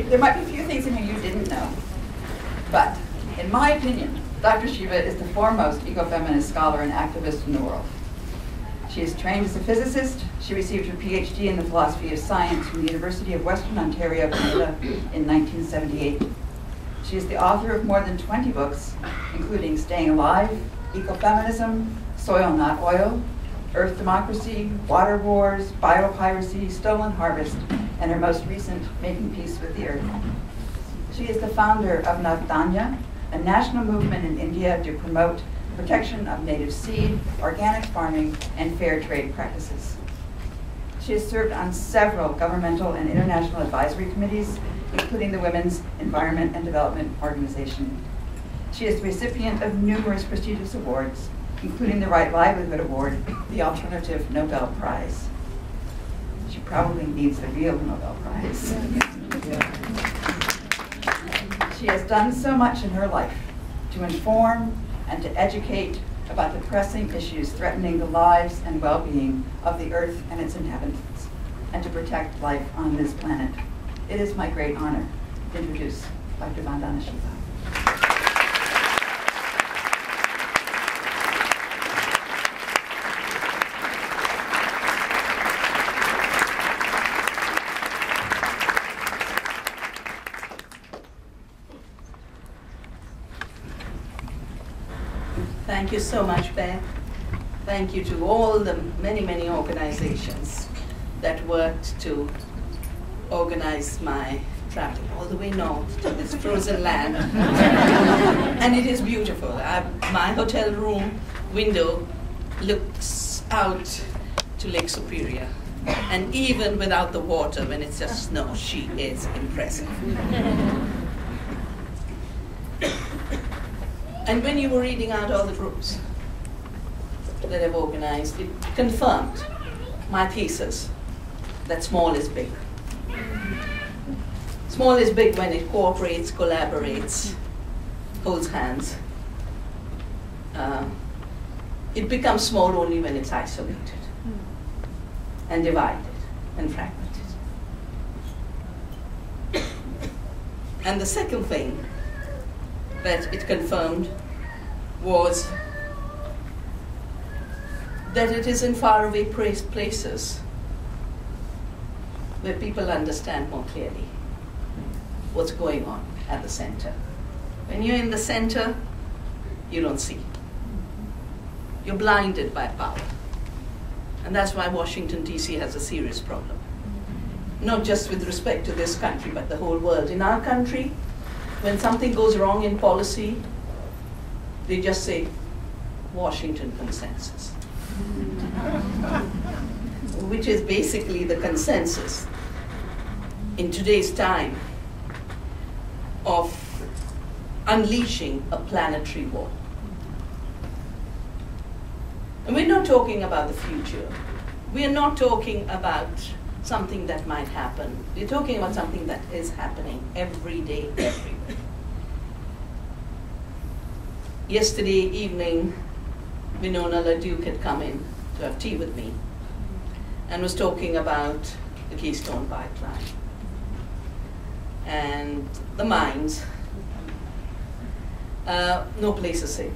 there might be a few things in here you didn't know, but in my opinion, Dr. Shiva is the foremost ecofeminist scholar and activist in the world. She is trained as a physicist. She received her PhD in the philosophy of science from the University of Western Ontario, Canada in 1978. She is the author of more than 20 books, including Staying Alive, Ecofeminism, Soil Not Oil, Earth Democracy, Water Wars, Biopiracy, Stolen Harvest, and her most recent, Making Peace with the Earth. She is the founder of Navdanya, a national movement in India to promote protection of native seed, organic farming, and fair trade practices. She has served on several governmental and international advisory committees, including the Women's Environment and Development Organization. She is the recipient of numerous prestigious awards, including the Right Livelihood Award, the Alternative Nobel Prize. She probably needs the real Nobel Prize. She has done so much in her life to inform and to educate about the pressing issues threatening the lives and well-being of the Earth and its inhabitants, and to protect life on this planet. It is my great honor to introduce Dr. Vandana Shiva. Thank you so much, Beth. Thank you to all the many, many organizations that worked to organize my travel all the way north to this frozen land. And it is beautiful. My hotel room window looks out to Lake Superior. And even without the water, when it's just snow, she is impressive. And when you were reading out all the groups that I've organized, it confirmed my thesis that small is big. Small is big when it cooperates, collaborates, holds hands. It becomes small only when it's isolated and divided and fragmented. And the second thing that it confirmed was that it is in faraway places where people understand more clearly what's going on at the center. When you're in the center, you don't see. You're blinded by power. And that's why Washington, D.C. has a serious problem. Not just with respect to this country, but the whole world. In our country, when something goes wrong in policy, they just say, Washington consensus. Which is basically the consensus in today's time of unleashing a planetary war. And we're not talking about the future. We're not talking about something that might happen. We're talking about something that is happening every day, everywhere. Yesterday evening, Winona LaDuke had come in to have tea with me and was talking about the Keystone Pipeline and the mines. No place is safe.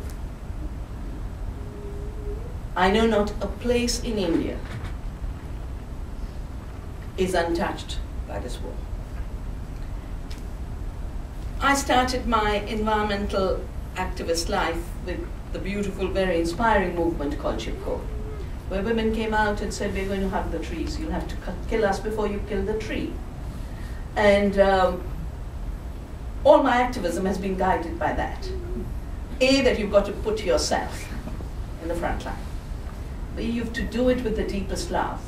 I know not a place in India is untouched by this war. I started my environmental activist life with the beautiful, very inspiring movement called Yoko, where women came out and said, we're going to hug the trees. You'll have to kill us before you kill the tree. And all my activism has been guided by that. A, that you've got to put yourself in the front line. B, you have to do it with the deepest love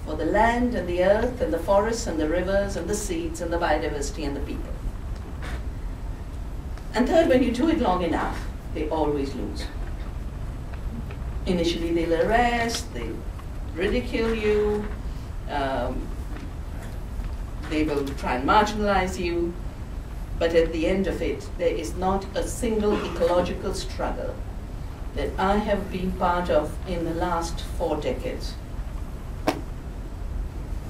for the land and the earth and the forests and the rivers and the seeds and the biodiversity and the people. And third, when you do it long enough, they always lose. Initially they'll arrest, they'll ridicule you, they will try and marginalize you, but at the end of it, there is not a single ecological struggle that I have been part of in the last 4 decades,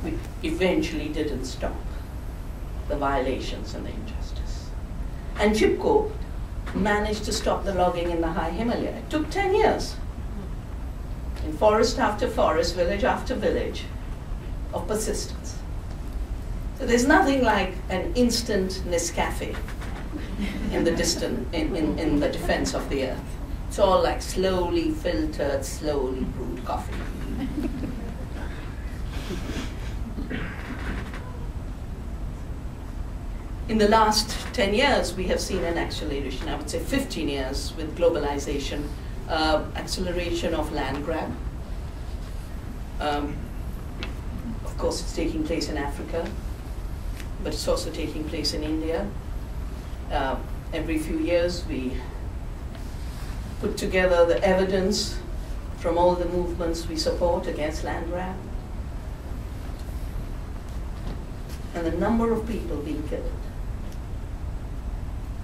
which eventually didn't stop, the violations and the injustice. And Chipko managed to stop the logging in the high Himalaya. It took 10 years. In forest after forest, village after village, of persistence. So there's nothing like an instant Nescafe in the in the defense of the earth. It's all like slowly filtered, slowly brewed coffee. In the last 10 years, we have seen an acceleration, I would say 15 years with globalization, acceleration of land grab. Of course, it's taking place in Africa, but it's also taking place in India. Every few years, we put together the evidence from all the movements we support against land grab. And the number of people being killed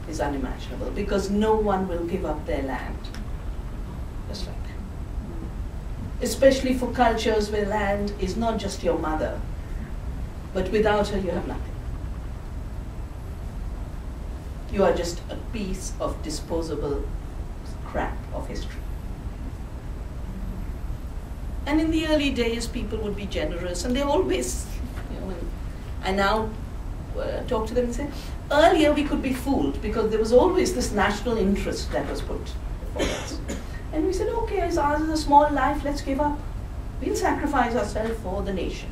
is unimaginable, because no one will give up their land. Just like that. Especially for cultures where land is not just your mother, but without her you have nothing. You are just a piece of disposable scrap of history. And in the early days, people would be generous, and they always, you know, I now talk to them and say, earlier we could be fooled because there was always this national interest that was put before us. And we said, okay, as ours is a small life, let's give up. We'll sacrifice ourselves for the nation.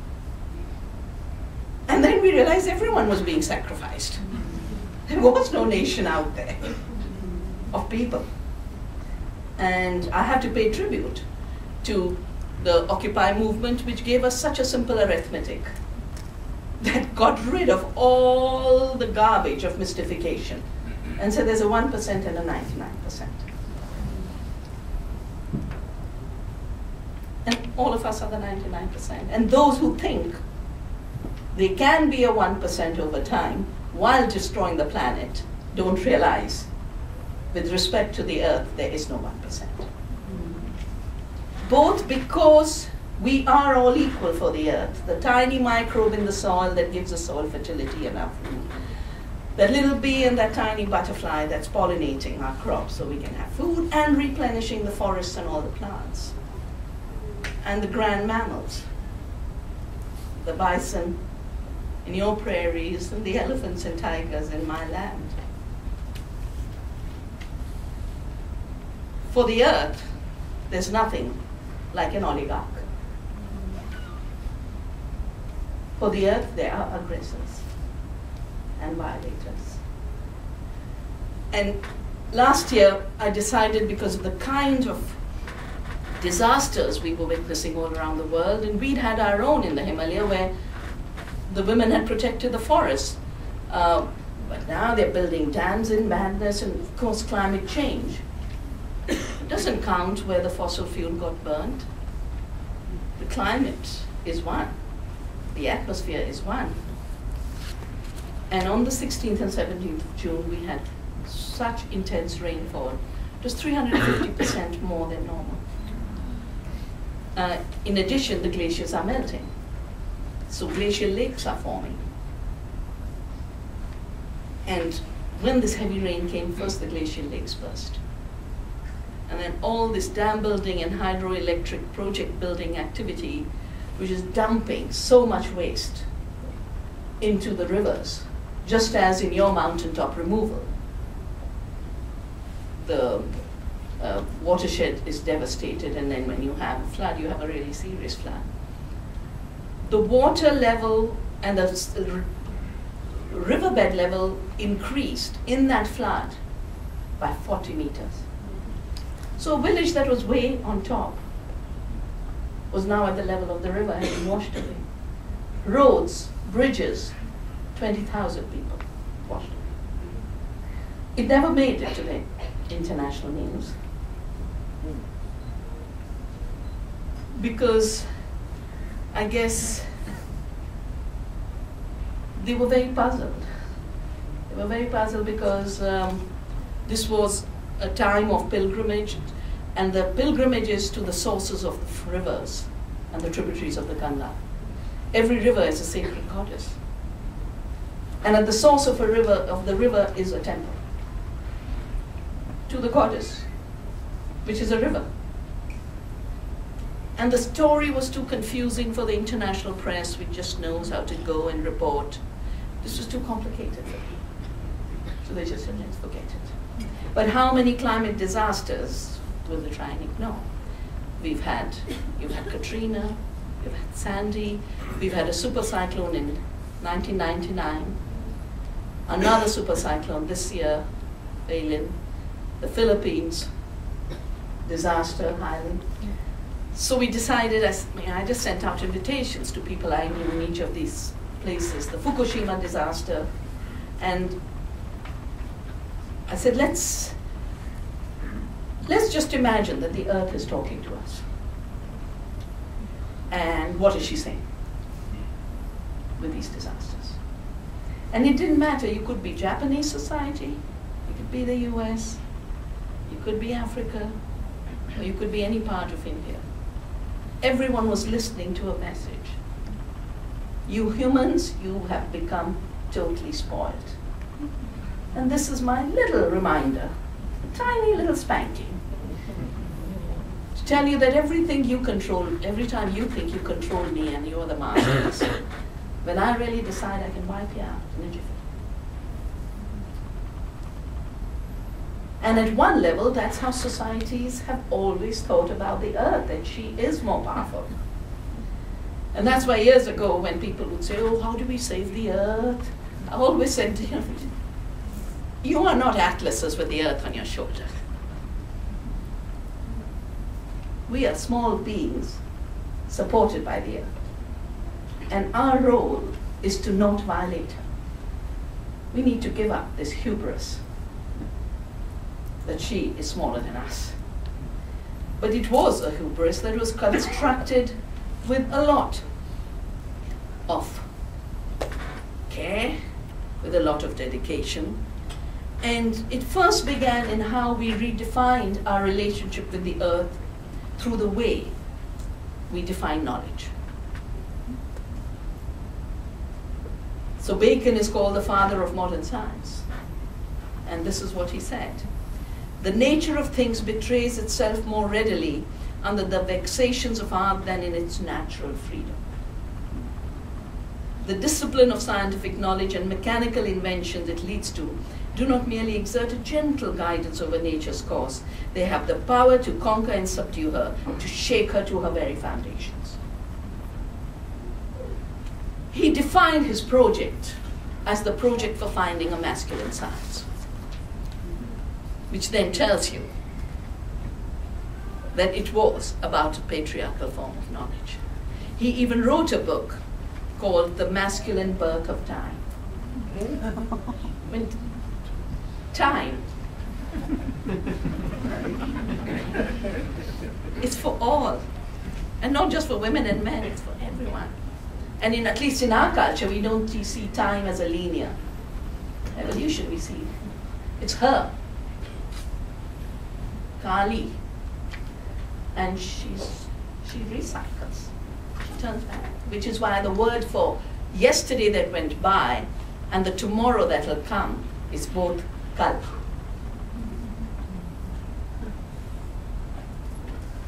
And then we realized everyone was being sacrificed. There was no nation out there of people. And I have to pay tribute to the Occupy movement, which gave us such a simple arithmetic that got rid of all the garbage of mystification. And so there's a 1% and a 99%. And all of us are the 99%. And those who think they can be a 1% over time while destroying the planet don't realize, with respect to the earth, there is no 1%. Both because we are all equal for the earth, the tiny microbe in the soil that gives the soil fertility and our food, that little bee and that tiny butterfly that's pollinating our crops so we can have food, and replenishing the forests and all the plants, and the grand mammals, the bison in your prairies and the elephants and tigers in my land. For the earth, there's nothing like an oligarch. For the earth, there are aggressors and violators. And last year, I decided, because of the kind of disasters we were witnessing all around the world, and we'd had our own in the Himalaya where the women had protected the forests. But now they're building dams in madness, and of course climate change. It doesn't count where the fossil fuel got burnt. The climate is one. The atmosphere is one. And on the 16th and 17th of June, we had such intense rainfall. It was 350% more than normal. In addition, the glaciers are melting. So glacial lakes are forming. And when this heavy rain came, first the glacial lakes burst. And then all this dam building and hydroelectric project building activity, which is dumping so much waste into the rivers, just as in your mountaintop removal. The watershed is devastated, and then when you have a flood, you have a really serious flood. The water level and the riverbed level increased in that flood by 40 meters. So a village that was way on top was now at the level of the river and been washed away. Roads, bridges, 20,000 people washed away. It never made it to the international news, because I guess they were very puzzled. They were very puzzled because this was a time of pilgrimage, and the pilgrimages to the sources of the rivers and the tributaries of the Ganga. Every river is a sacred goddess. And at the source of the river is a temple to the goddess, which is a river. And the story was too confusing for the international press, which just knows how to go and report. This was too complicated for people. So they just said, let's forget it. But how many climate disasters will they try and ignore? You've had Katrina, you've had Sandy, we've had a super cyclone in 1999, another super cyclone this year, Lennon, the Philippines, disaster, Highland. So we decided, I just sent out invitations to people I knew in each of these places, the Fukushima disaster, and I said, let's just imagine that the earth is talking to us. And what is she saying with these disasters? And it didn't matter, you could be Japanese society, you could be the US, you could be Africa, or you could be any part of India. Everyone was listening to a message. You humans, you have become totally spoiled. And this is my little reminder, a tiny little spanking, to tell you that everything you control, every time you think you control me and you're the masters, when I really decide I can wipe you out in a jiffy. And at one level, that's how societies have always thought about the earth, that she is more powerful. And that's why years ago, when people would say, oh, how do we save the earth? I always said, you are not atlases with the earth on your shoulder. We are small beings supported by the earth. And our role is to not violate her. We need to give up this hubris that she is smaller than us. But it was a hubris that was constructed with a lot of care, with a lot of dedication. And it first began in how we redefined our relationship with the earth through the way we define knowledge. So Bacon is called the father of modern science. And this is what he said. The nature of things betrays itself more readily under the vexations of art than in its natural freedom. The discipline of scientific knowledge and mechanical invention it leads to do not merely exert a gentle guidance over nature's course, they have the power to conquer and subdue her, to shake her to her very foundations. He defined his project as the project for finding a masculine science, which then tells you that it was about a patriarchal form of knowledge. He even wrote a book called The Masculine Birth of Time. I mean, time. It's for all. And not just for women and men, it's for everyone. And at least in our culture, we don't see time as a linear evolution. We see it's her, Kali, and she recycles. She turns back, which is why the word for yesterday that went by and the tomorrow that will come is both Kal.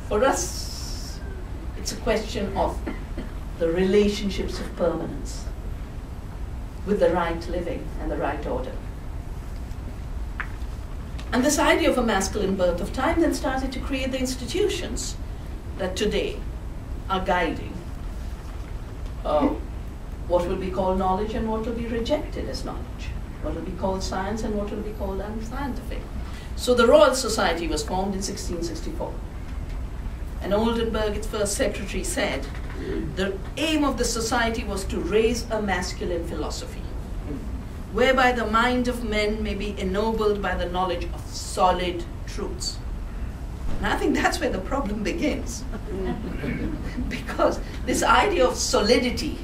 For us, it's a question of the relationships of permanence with the right living and the right order. And this idea of a masculine birth of time then started to create the institutions that today are guiding what will be called knowledge and what will be rejected as knowledge, what will be called science and what will be called unscientific. So the Royal Society was formed in 1664. And Oldenburg, its first secretary, said the aim of the society was to raise a masculine philosophy, whereby the mind of men may be ennobled by the knowledge of solid truths. And I think that's where the problem begins. Because this idea of solidity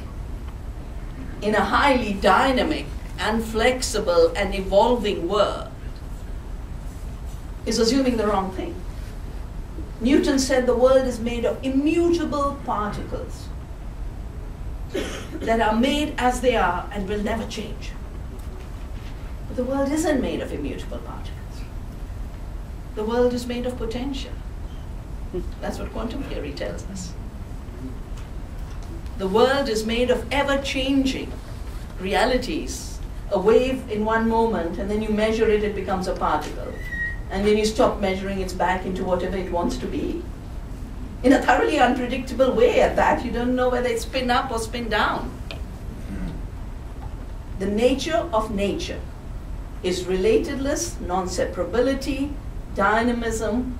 in a highly dynamic and flexible and evolving world is assuming the wrong thing. Newton said the world is made of immutable particles that are made as they are and will never change. The world isn't made of immutable particles. The world is made of potential. That's what quantum theory tells us. The world is made of ever-changing realities. A wave in one moment, and then you measure it, it becomes a particle. And then you stop measuring, it's back into whatever it wants to be. In a thoroughly unpredictable way at that. You don't know whether it's spin up or spin down. The nature of nature is relatedness, non-separability, dynamism,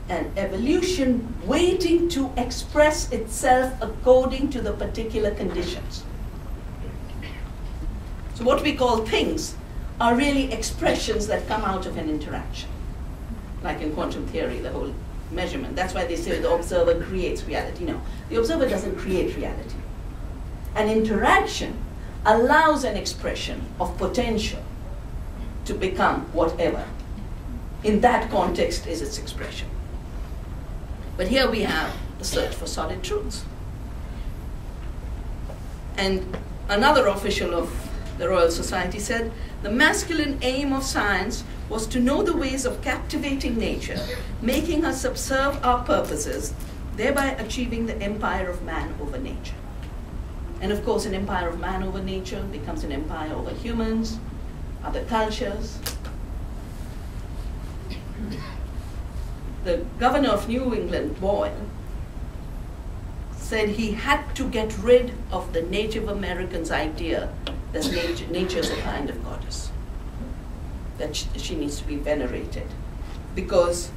and evolution waiting to express itself according to the particular conditions. So what we call things are really expressions that come out of an interaction. Like in quantum theory, the whole measurement. That's why they say the observer creates reality. No, the observer doesn't create reality. An interaction allows an expression of potential to become whatever. In that context is its expression. But here we have the search for solid truths. And another official of the Royal Society said, the masculine aim of science was to know the ways of captivating nature, making her subserve our purposes, thereby achieving the empire of man over nature. And of course, an empire of man over nature becomes an empire over humans, other cultures. The governor of New England, Boyle, said he had to get rid of the Native Americans' idea that nature is a kind of goddess, that she needs to be venerated, because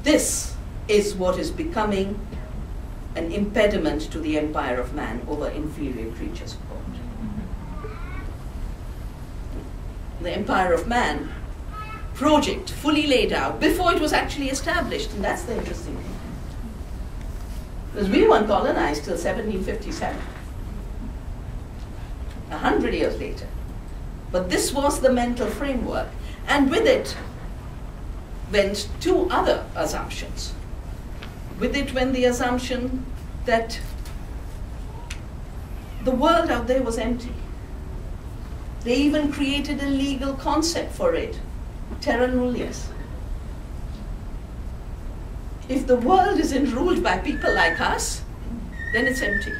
this is what is becoming an impediment to the empire of man over inferior creatures of God. The empire of man project fully laid out before it was actually established, and that's the interesting thing. Because we weren't colonized till 1757, 100 years later. But this was the mental framework, and with it went two other assumptions. With it went the assumption that the world out there was empty. They even created a legal concept for it, terra nullius. If the world isn't ruled by people like us, then it's empty.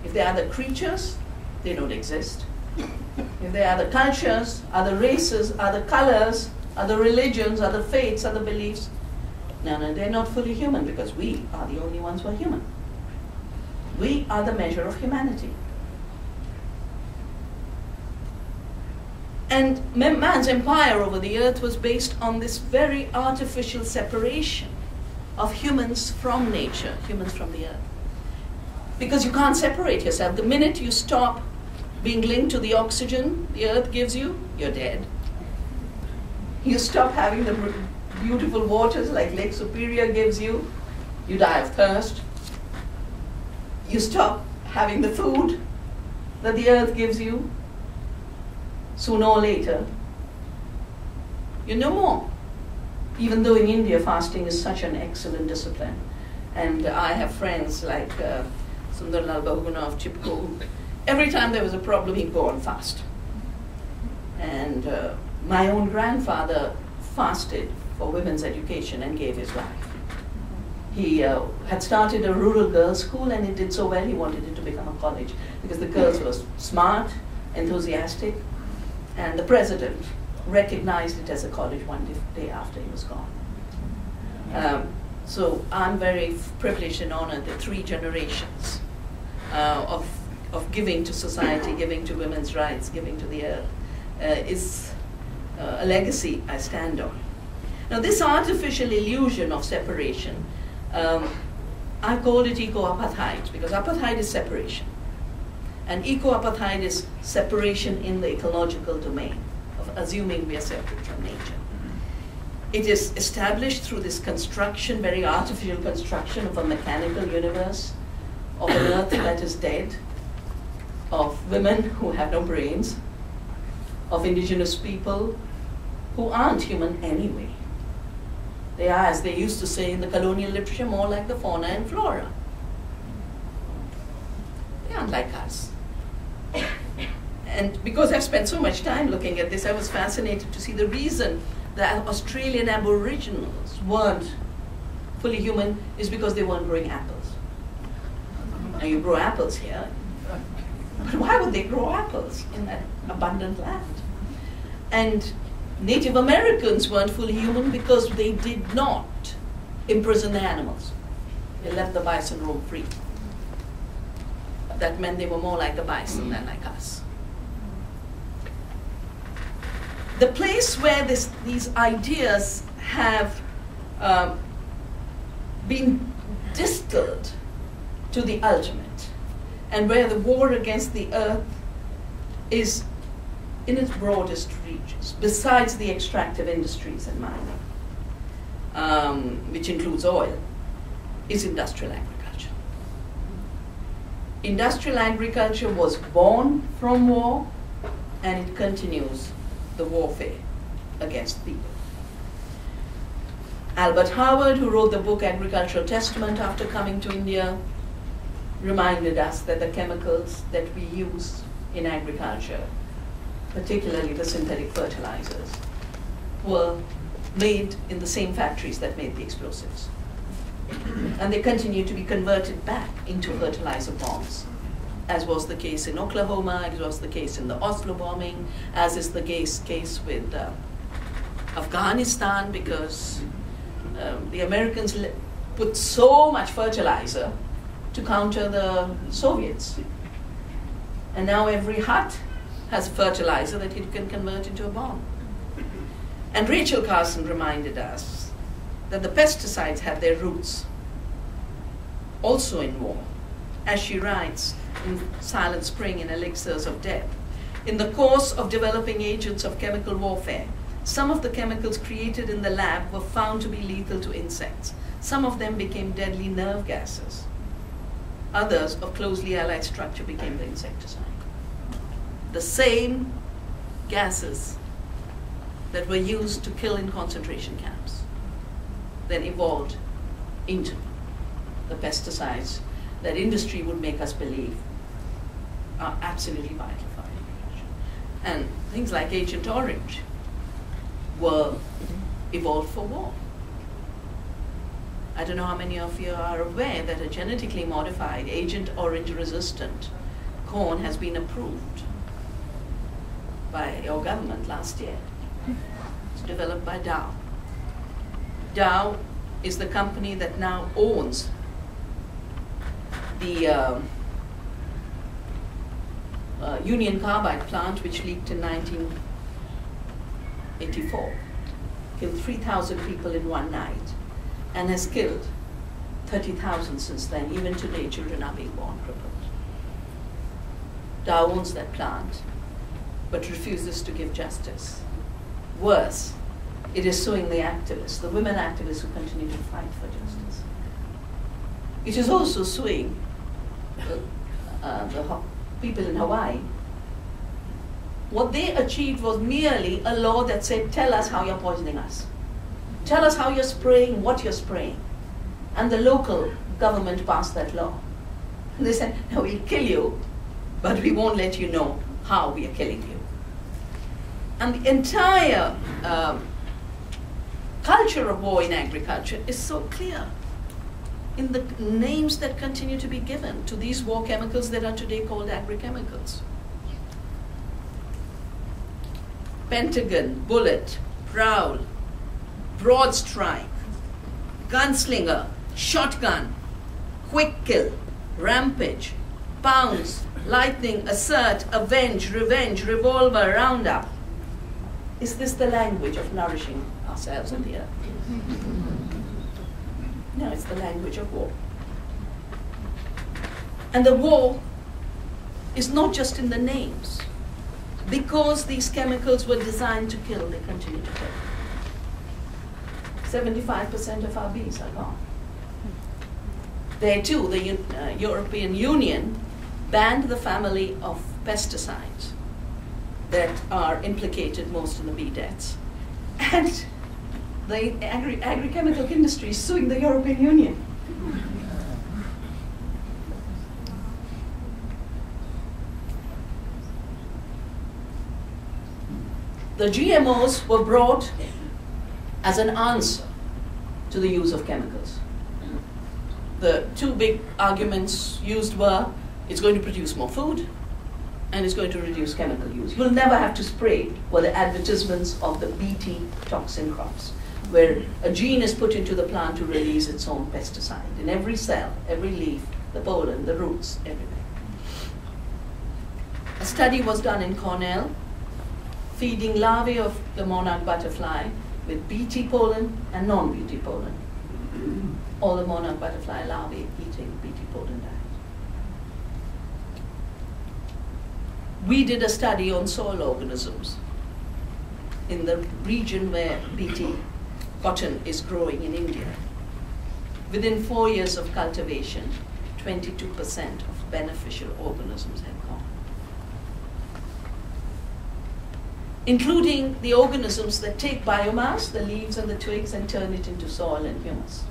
If there are other creatures, they don't exist. If there are other cultures, other races, other colors, other religions, other faiths, other beliefs, no, they're not fully human, because we are the only ones who are human. We are the measure of humanity. And man's empire over the earth was based on this very artificial separation of humans from nature, humans from the earth. Because you can't separate yourself. The minute you stop being linked to the oxygen the earth gives you, you're dead. You stop having the beautiful waters like Lake Superior gives you, you die of thirst. You stop having the food that the earth gives you, sooner or later, you're no more. Even though in India fasting is such an excellent discipline. And I have friends like Sundarlal Bahuguna of Chipko. Every time there was a problem, he'd go on fast. And my own grandfather fasted for women's education and gave his life. He had started a rural girls' school, and it did so well he wanted it to become a college because the girls were smart, enthusiastic, and the president recognized it as a college one day after he was gone. So I'm very privileged and honored that 3 generations of giving to society, giving to women's rights, giving to the earth is a legacy I stand on. Now this artificial illusion of separation, I called it eco-apartheid, because apartheid is separation. And eco-apartheid is separation in the ecological domain, of assuming we are separate from nature. It is established through this construction, very artificial construction of a mechanical universe, of an earth that is dead, of women who have no brains, of indigenous people who aren't human anyway. They are, as they used to say in the colonial literature, more like the fauna and flora. They aren't like us. And because I've spent so much time looking at this, I was fascinated to see the reason that Australian Aboriginals weren't fully human is because they weren't growing apples. Now you grow apples here, but why would they grow apples in that abundant land? And Native Americans weren't fully human because they did not imprison the animals. They let the bison roam free. That meant they were more like the bison than like us. The place where these ideas have been distilled to the ultimate, and where the war against the earth is in its broadest reaches, besides the extractive industries and mining, which includes oil, is industrial agriculture. Industrial agriculture was born from war, and it continues the warfare against people. Albert Howard, who wrote the book Agricultural Testament after coming to India, reminded us that the chemicals that we use in agriculture, particularly the synthetic fertilizers, were made in the same factories that made the explosives. And they continue to be converted back into fertilizer bombs, as was the case in Oklahoma, as was the case in the Oslo bombing, as is the case with Afghanistan, because the Americans put so much fertilizer to counter the Soviets. And now every hut has fertilizer that it can convert into a bomb. And Rachel Carson reminded us that the pesticides had their roots also in war. As she writes in Silent Spring in Elixirs of Death, in the course of developing agents of chemical warfare, some of the chemicals created in the lab were found to be lethal to insects. Some of them became deadly nerve gases. Others of closely allied structure became the insecticide. The same gases that were used to kill in concentration camps then evolved into the pesticides that industry would make us believe are absolutely vital for agriculture. And things like Agent Orange were evolved for war. I don't know how many of you are aware that a genetically modified Agent Orange resistant corn has been approved by your government last year. It's developed by Dow. Dow is the company that now owns the Union Carbide plant, which leaked in 1984, killed 3,000 people in one night, and has killed 30,000 since then. Even today, children are being born crippled. Dow owns that plant, but refuses to give justice. Worse, it is suing the activists, the women activists who continue to fight for justice. It is also suing the people in Hawaii. What they achieved was merely a law that said, tell us how you're poisoning us. Tell us how you're spraying, what you're spraying. And the local government passed that law. And they said, no, we'll kill you, but we won't let you know how we are killing you. And the entire culture of war in agriculture is so clear in the names that continue to be given to these war chemicals that are today called agrochemicals. Pentagon, bullet, prowl, broad strike, gunslinger, shotgun, quick kill, rampage, pounce, lightning, assert, avenge, revenge, revolver, roundup. Is this the language of nourishing ourselves and the earth? No, it's the language of war. And the war is not just in the names. Because these chemicals were designed to kill, they continue to kill. 75% of our bees are gone. There too, the European Union banned the family of pesticides that are implicated most in the bee deaths. And the agri-chemical industry is suing the European Union. the GMOs were brought as an answer to the use of chemicals. The two big arguments used were, it's going to produce more food, and it's going to reduce chemical use. You'll never have to spray, were the advertisements of the Bt toxin crops, where a gene is put into the plant to release its own pesticide in every cell, every leaf, the pollen, the roots, everything. A study was done in Cornell, feeding larvae of the monarch butterfly with Bt pollen and non-Bt pollen. All the monarch butterfly larvae eating Bt pollen diet. We did a study on soil organisms in the region where Bt cotton is growing in India. Within 4 years of cultivation, 22% of beneficial organisms had gone, including the organisms that take biomass, the leaves and the twigs, and turn it into soil and humus.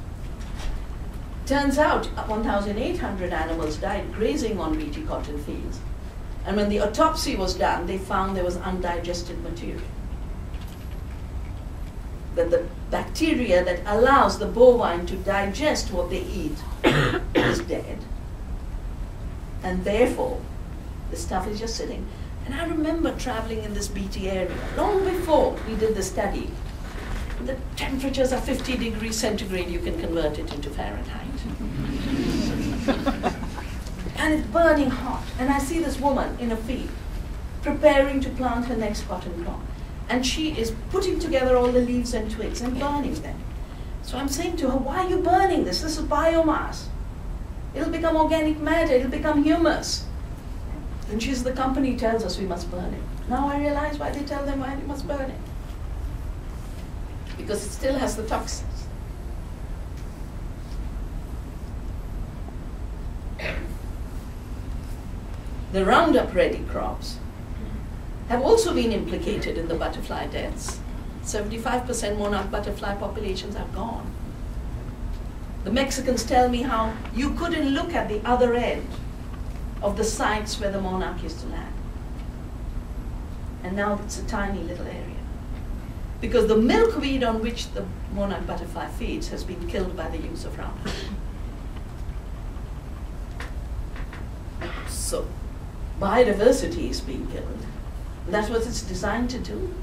Turns out 1,800 animals died grazing on Bt cotton fields. And when the autopsy was done, they found there was undigested material. That the bacteria that allows the bovine to digest what they eat is dead. And therefore, the stuff is just sitting. And I remember traveling in this Bt area long before we did the study. The temperatures are 50 degrees centigrade, you can convert it into Fahrenheit. And it's burning hot. And I see this woman in a field preparing to plant her next cotton crop. And she is putting together all the leaves and twigs and burning them. So I'm saying to her, why are you burning this? This is biomass. It'll become organic matter, it'll become humus. And she's, the company tells us we must burn it. Now I realize why they tell them why we must burn it. Because it still has the toxins. The Roundup Ready crops have also been implicated in the butterfly deaths. 75% monarch butterfly populations are gone. The Mexicans tell me how you couldn't look at the other end of the sites where the monarch used to land. And now it's a tiny little area. Because the milkweed on which the monarch butterfly feeds has been killed by the use of Roundup. So, biodiversity is being killed. That's what it's designed to do.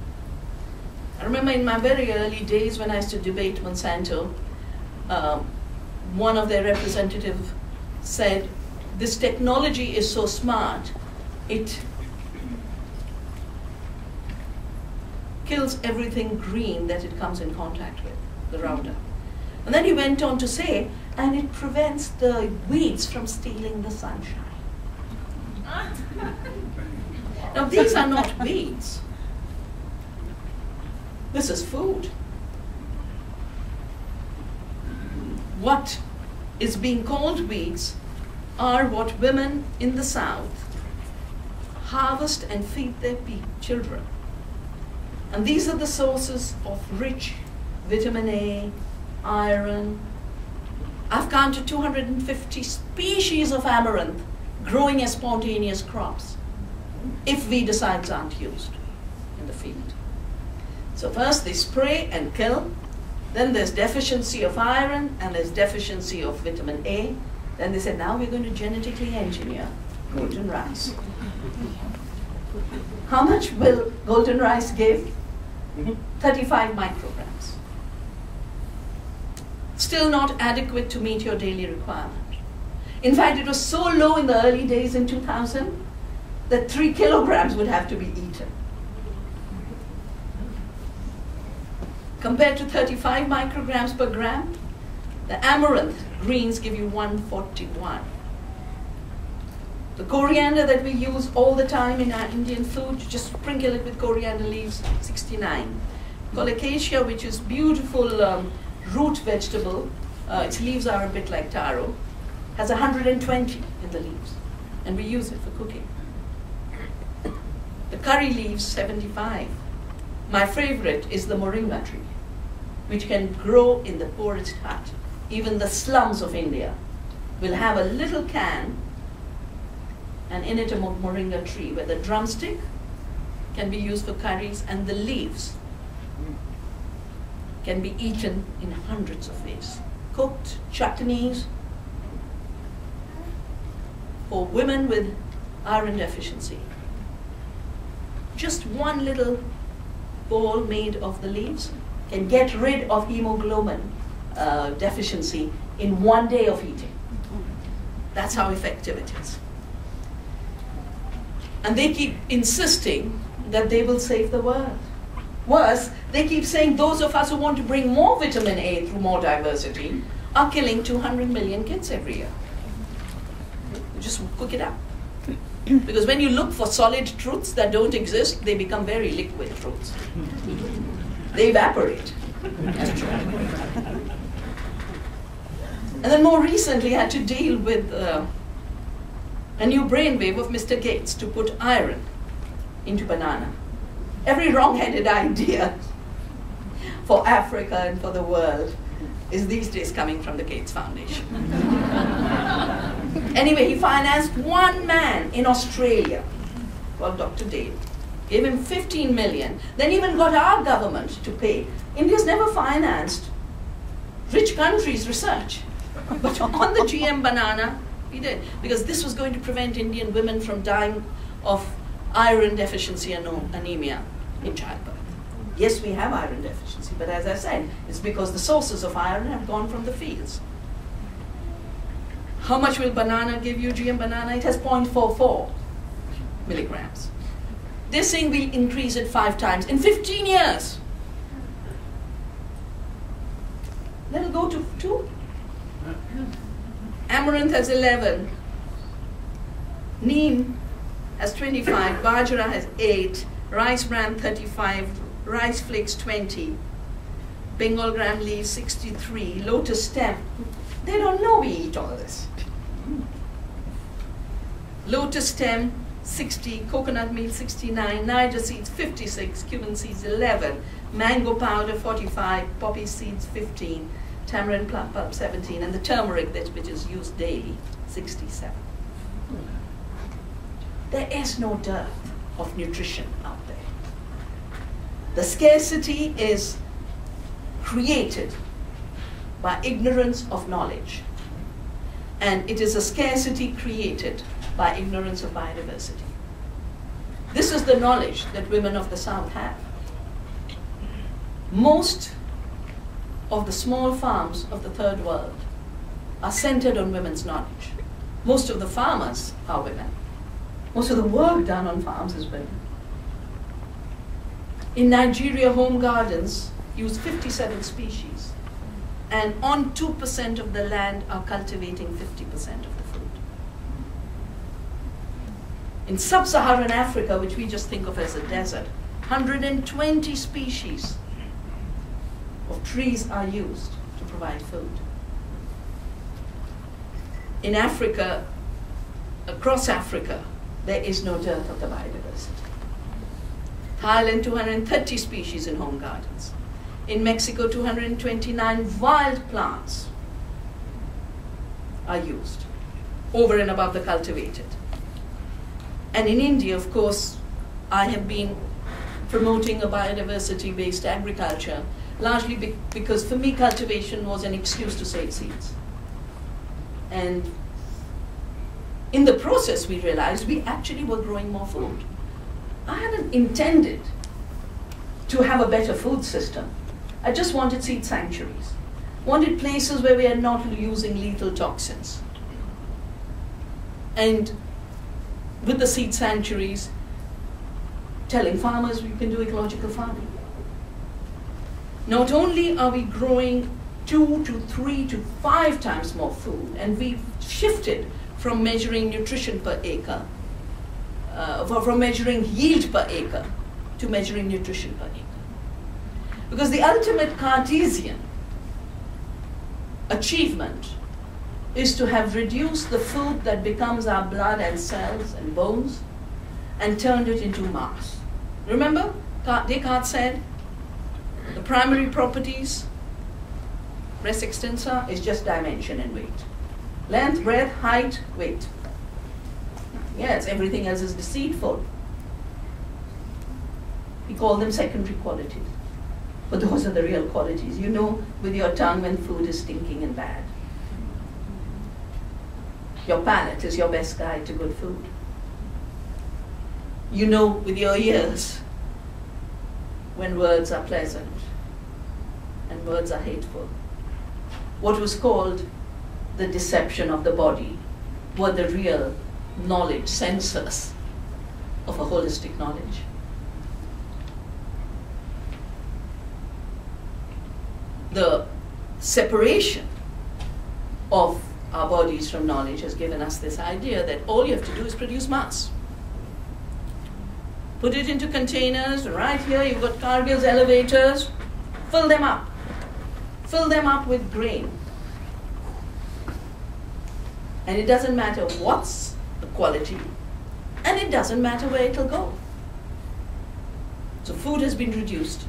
I remember in my very early days when I used to debate Monsanto, one of their representatives said, this technology is so smart, it kills everything green that it comes in contact with, the Roundup. And then he went on to say, and it prevents the weeds from stealing the sunshine. Now these are not weeds. This is food. What is being called weeds are what women in the South harvest and feed their children. And these are the sources of rich vitamin A, iron. I've counted 250 species of amaranth growing as spontaneous crops if weedicides aren't used in the field. So first they spray and kill, then there's deficiency of iron and there's deficiency of vitamin A. Then they said, now we're going to genetically engineer golden rice. How much will golden rice give? 35 micrograms. Still not adequate to meet your daily requirement. In fact, it was so low in the early days in 2000 that 3 kilograms would have to be eaten. Compared to 35 micrograms per gram, the amaranth greens give you 141. The coriander that we use all the time in our Indian food, just sprinkle it with coriander leaves, 69. Colocasia, which is beautiful root vegetable, its leaves are a bit like taro, has 120 in the leaves, and we use it for cooking. The curry leaves, 75. My favorite is the moringa tree, which can grow in the poorest hut. Even the slums of India will have a little can, and in it a moringa tree where the drumstick can be used for curries, and the leaves can be eaten in hundreds of ways. Cooked, chutneys, for women with iron deficiency. Just one little bowl made of the leaves can get rid of hemoglobin deficiency in 1 day of eating. That's how effective it is. And they keep insisting that they will save the world. Worse, they keep saying those of us who want to bring more vitamin A through more diversity are killing 200 million kids every year. Just cook it up. Because when you look for solid truths that don't exist, they become very liquid truths. They evaporate. And then more recently, I had to deal with a new brainwave of Mr. Gates to put iron into banana. Every wrong-headed idea for Africa and for the world is these days coming from the Gates Foundation. Anyway, he financed one man in Australia, called Dr. Dale, gave him 15 million, then even got our government to pay. India's never financed rich countries' research. But on the GM banana, we did, because this was going to prevent Indian women from dying of iron deficiency and anemia in childbirth. Yes, we have iron deficiency, but as I said, it's because the sources of iron have gone from the fields. How much will banana give you, GM banana? It has 0.44 milligrams. They're saying we'll increase it 5 times in 15 years. Then it'll go to 2. Amaranth has 11. Neem has 25. Bajra has 8. Rice bran 35. Rice flakes 20. Bengal gram leaves 63. Lotus stem. They don't know we eat all this. Lotus stem 60. Coconut meal 69. Niger seeds 56. Cumin seeds 11. Mango powder 45. Poppy seeds 15. Tamarind pulp 17, and the turmeric which is used daily, 67. There is no dearth of nutrition out there. The scarcity is created by ignorance of knowledge, and it is a scarcity created by ignorance of biodiversity. This is the knowledge that women of the South have. Most of the small farms of the third world are centered on women's knowledge. Most of the farmers are women. Most of the work done on farms is women. In Nigeria, home gardens use 57 species, and on 2% of the land are cultivating 50% of the food. In sub-Saharan Africa, which we just think of as a desert, 120 species of trees are used to provide food. In Africa, across Africa, there is no dearth of the biodiversity. Thailand, 230 species in home gardens. In Mexico, 229 wild plants are used, over and above the cultivated. And in India, of course, I have been promoting a biodiversity-based agriculture, largely because for me cultivation was an excuse to save seeds. And in the process we realized we actually were growing more food. I hadn't intended to have a better food system. I just wanted seed sanctuaries. Wanted places where we are not using lethal toxins. And with the seed sanctuaries, telling farmers we can do ecological farming. Not only are we growing 2 to 3 to 5 times more food, and we've shifted from measuring nutrition per acre, from measuring yield per acre, to measuring nutrition per acre. Because the ultimate Cartesian achievement is to have reduced the food that becomes our blood and cells and bones and turned it into mass. Remember, Descartes said, the primary properties, res extensa, is just dimension and weight. Length, breadth, height, weight. Yes, everything else is deceitful. We call them secondary qualities. But those are the real qualities. You know with your tongue when food is stinking and bad. Your palate is your best guide to good food. You know with your ears when words are pleasant and words are hateful. What was called the deception of the body were the real knowledge sensors of a holistic knowledge. The separation of our bodies from knowledge has given us this idea that all you have to do is produce mass. Put it into containers, and right here you've got Cargill's elevators, fill them up. Fill them up with grain. And it doesn't matter what's the quality, and it doesn't matter where it'll go. So food has been reduced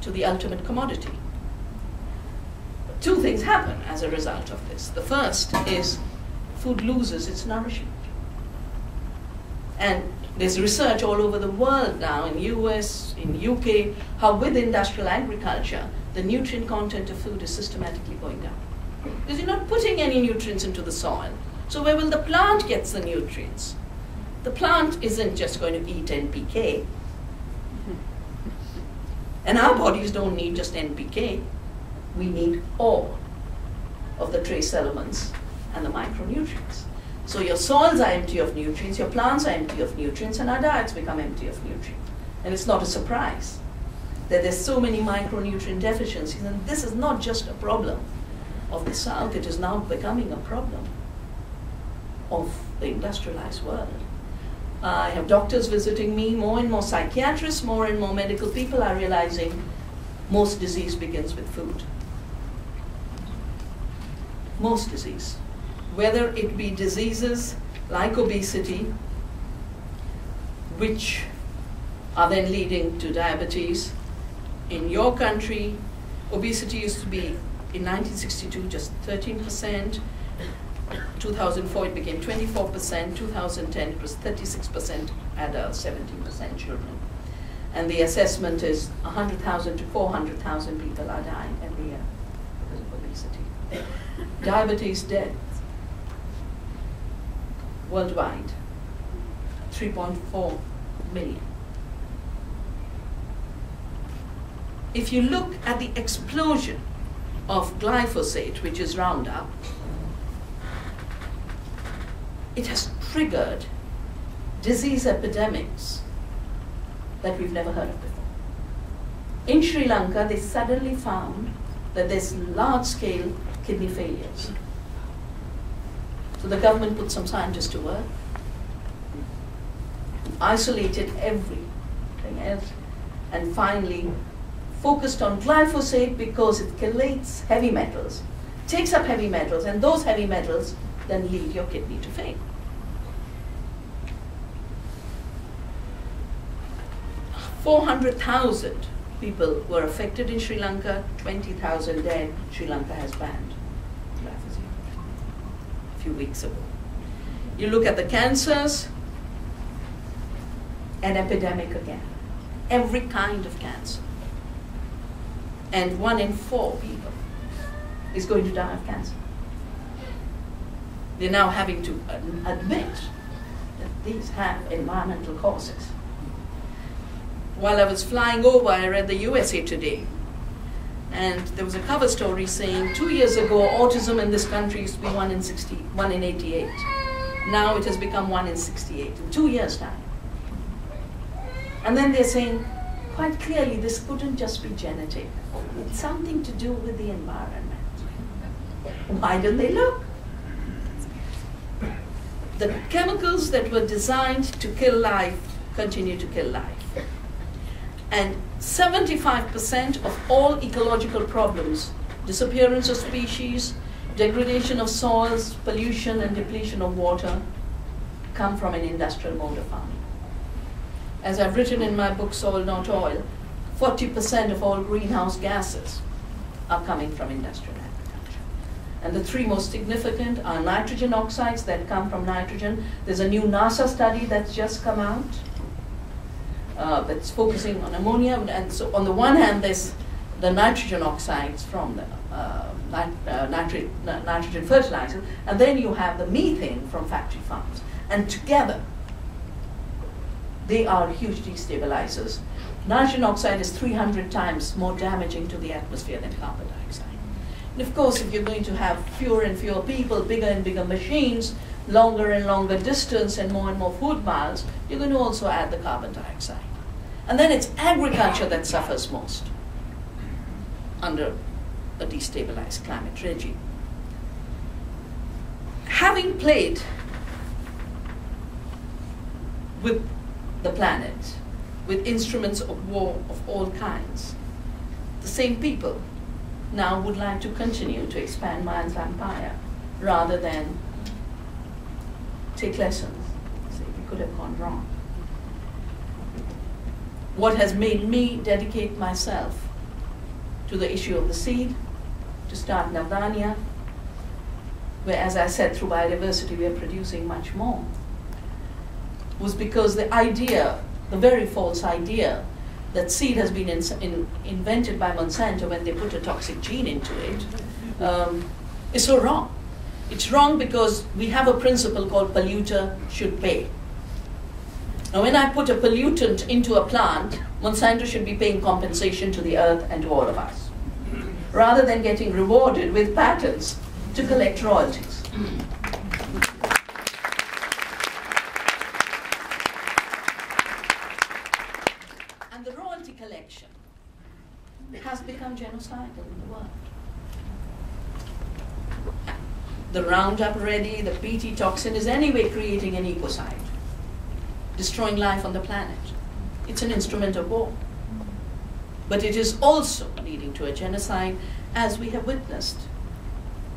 to the ultimate commodity. But two things happen as a result of this. The first is food loses its nourishment. And there's research all over the world now, in US, in UK, how with industrial agriculture, the nutrient content of food is systematically going down. Because you're not putting any nutrients into the soil. So where will the plant get the nutrients? The plant isn't just going to eat NPK. And our bodies don't need just NPK. We need all of the trace elements and the micronutrients. So your soils are empty of nutrients, your plants are empty of nutrients, and our diets become empty of nutrients. And it's not a surprise that there's so many micronutrient deficiencies. And this is not just a problem of the South, it is now becoming a problem of the industrialized world. I have doctors visiting me, more and more psychiatrists, more and more medical people are realizing most disease begins with food. Most disease. Whether it be diseases like obesity, which are then leading to diabetes. In your country, obesity used to be, in 1962, just 13%. 2004 it became 24%, 2010 it was 36% adults, 17% children. And the assessment is 100,000 to 400,000 people are dying every year because of obesity. Diabetes deaths worldwide, 3.4 million. If you look at the explosion of glyphosate, which is Roundup, it has triggered disease epidemics that we've never heard of before. In Sri Lanka, they suddenly found that there's large-scale kidney failures. So the government put some scientists to work, isolated everything else, and finally focused on glyphosate because it chelates heavy metals, takes up heavy metals, and those heavy metals then lead your kidney to fail. 400,000 people were affected in Sri Lanka, 20,000 dead. Sri Lanka has banned glyphosate a few weeks ago. You look at the cancers, an epidemic again. Every kind of cancer. And 1 in 4 people is going to die of cancer. They're now having to admit that these have environmental causes. While I was flying over, I read the USA Today. And there was a cover story saying 2 years ago, autism in this country used to be 1 in 88. Now it has become 1 in 68, in 2 years' time. And then they're saying, quite clearly, this couldn't just be genetic. It's something to do with the environment. Why don't they look? The chemicals that were designed to kill life continue to kill life. And 75% of all ecological problems, disappearance of species, degradation of soils, pollution and depletion of water, come from an industrial mode of farming. As I've written in my book, Soil Not Oil, 40% of all greenhouse gases are coming from industrial agriculture. And the 3 most significant are nitrogen oxides that come from nitrogen. There's a new NASA study that's just come out. that's focusing on ammonia. And so on the one hand, there's the nitrogen oxides from the nitrogen fertilizer, and then you have the methane from factory farms. And together, they are huge destabilizers. Nitrogen oxide is 300 times more damaging to the atmosphere than carbon dioxide. And of course, if you're going to have fewer and fewer people, bigger and bigger machines, longer and longer distance, and more food miles, you're going to also add the carbon dioxide. And then it's agriculture that suffers most under a destabilized climate regime. Having played with the planet, with instruments of war of all kinds, the same people now would like to continue to expand man's empire rather than take lessons. See, we could have gone wrong. What has made me dedicate myself to the issue of the seed, to start Navdanya, where, as I said, through biodiversity we are producing much more, was because the idea, the very false idea, that seed has been invented by Monsanto when they put a toxic gene into it, is so wrong. It's wrong because we have a principle called polluter should pay. Now, when I put a pollutant into a plant, Monsanto should be paying compensation to the earth and to all of us, rather than getting rewarded with patents to collect royalties. And the royalty collection has become genocidal in the world. The Roundup Ready, the Bt toxin is anyway creating an ecocide, destroying life on the planet. It's an instrument of war. But it is also leading to a genocide, as we have witnessed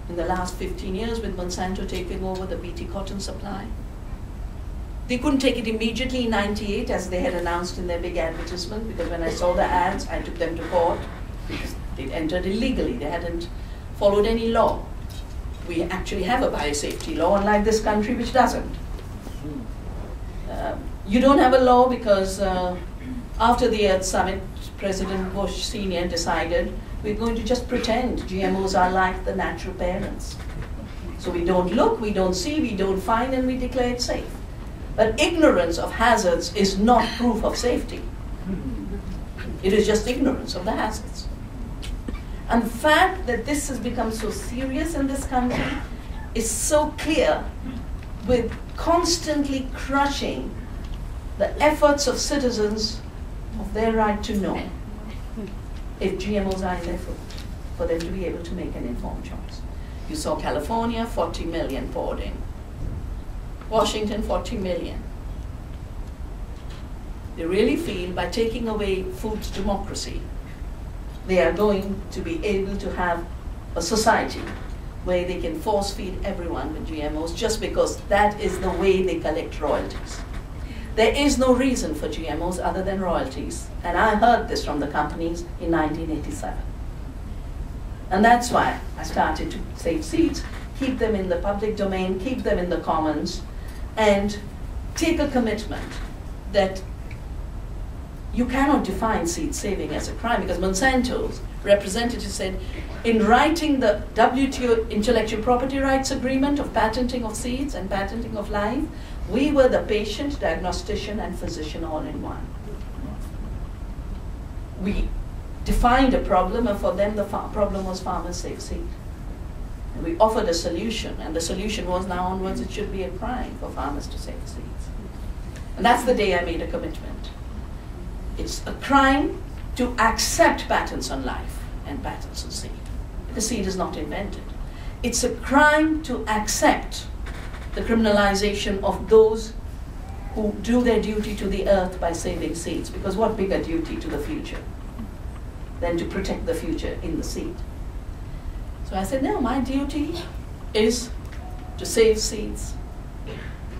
in the last 15 years with Monsanto taking over the Bt cotton supply. They couldn't take it immediately in '98 as they had announced in their big advertisement, because when I saw the ads, I took them to court because they'd entered illegally. They hadn't followed any law. We actually have a biosafety law, unlike this country, which doesn't. You don't have a law because after the Earth Summit, President Bush Sr. decided we're going to just pretend GMOs are like the natural parents. So we don't look, we don't see, we don't find, and we declare it safe. But ignorance of hazards is not proof of safety. It is just ignorance of the hazards. And the fact that this has become so serious in this country is so clear, with constantly crushing the efforts of citizens of their right to know if GMOs are in their food, for them to be able to make an informed choice. You saw California, 40 million poured in. Washington, 40 million. They really feel by taking away food's democracy, they are going to be able to have a society where they can force feed everyone with GMOs just because that is the way they collect royalties. There is no reason for GMOs other than royalties. And I heard this from the companies in 1987. And that's why I started to save seeds, keep them in the public domain, keep them in the commons, and take a commitment that you cannot define seed saving as a crime, because Monsanto's representative said, in writing the WTO Intellectual Property Rights Agreement of patenting of seeds and patenting of life, we were the patient, diagnostician, and physician all in one. We defined a problem, and for them the problem was farmers save seed. And we offered a solution, and the solution was now onwards it should be a crime for farmers to save seeds. And that's the day I made a commitment. It's a crime to accept patents on life and patents on seed. The seed is not invented. It's a crime to accept the criminalization of those who do their duty to the earth by saving seeds, because what bigger duty to the future than to protect the future in the seed? So I said, no, my duty is to save seeds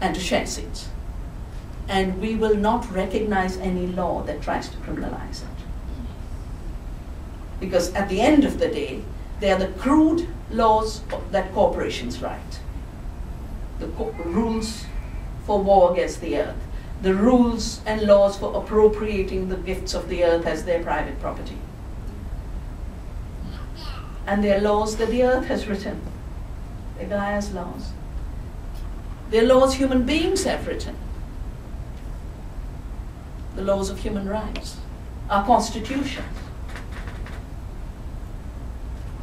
and to share seeds. And we will not recognize any law that tries to criminalize it. Because at the end of the day, they are the crude laws that corporations write. The rules for war against the earth. the rules and laws for appropriating the gifts of the earth as their private property. And they're laws that the earth has written. They're Gaia's laws. They're laws human beings have written. The laws of human rights, our constitution,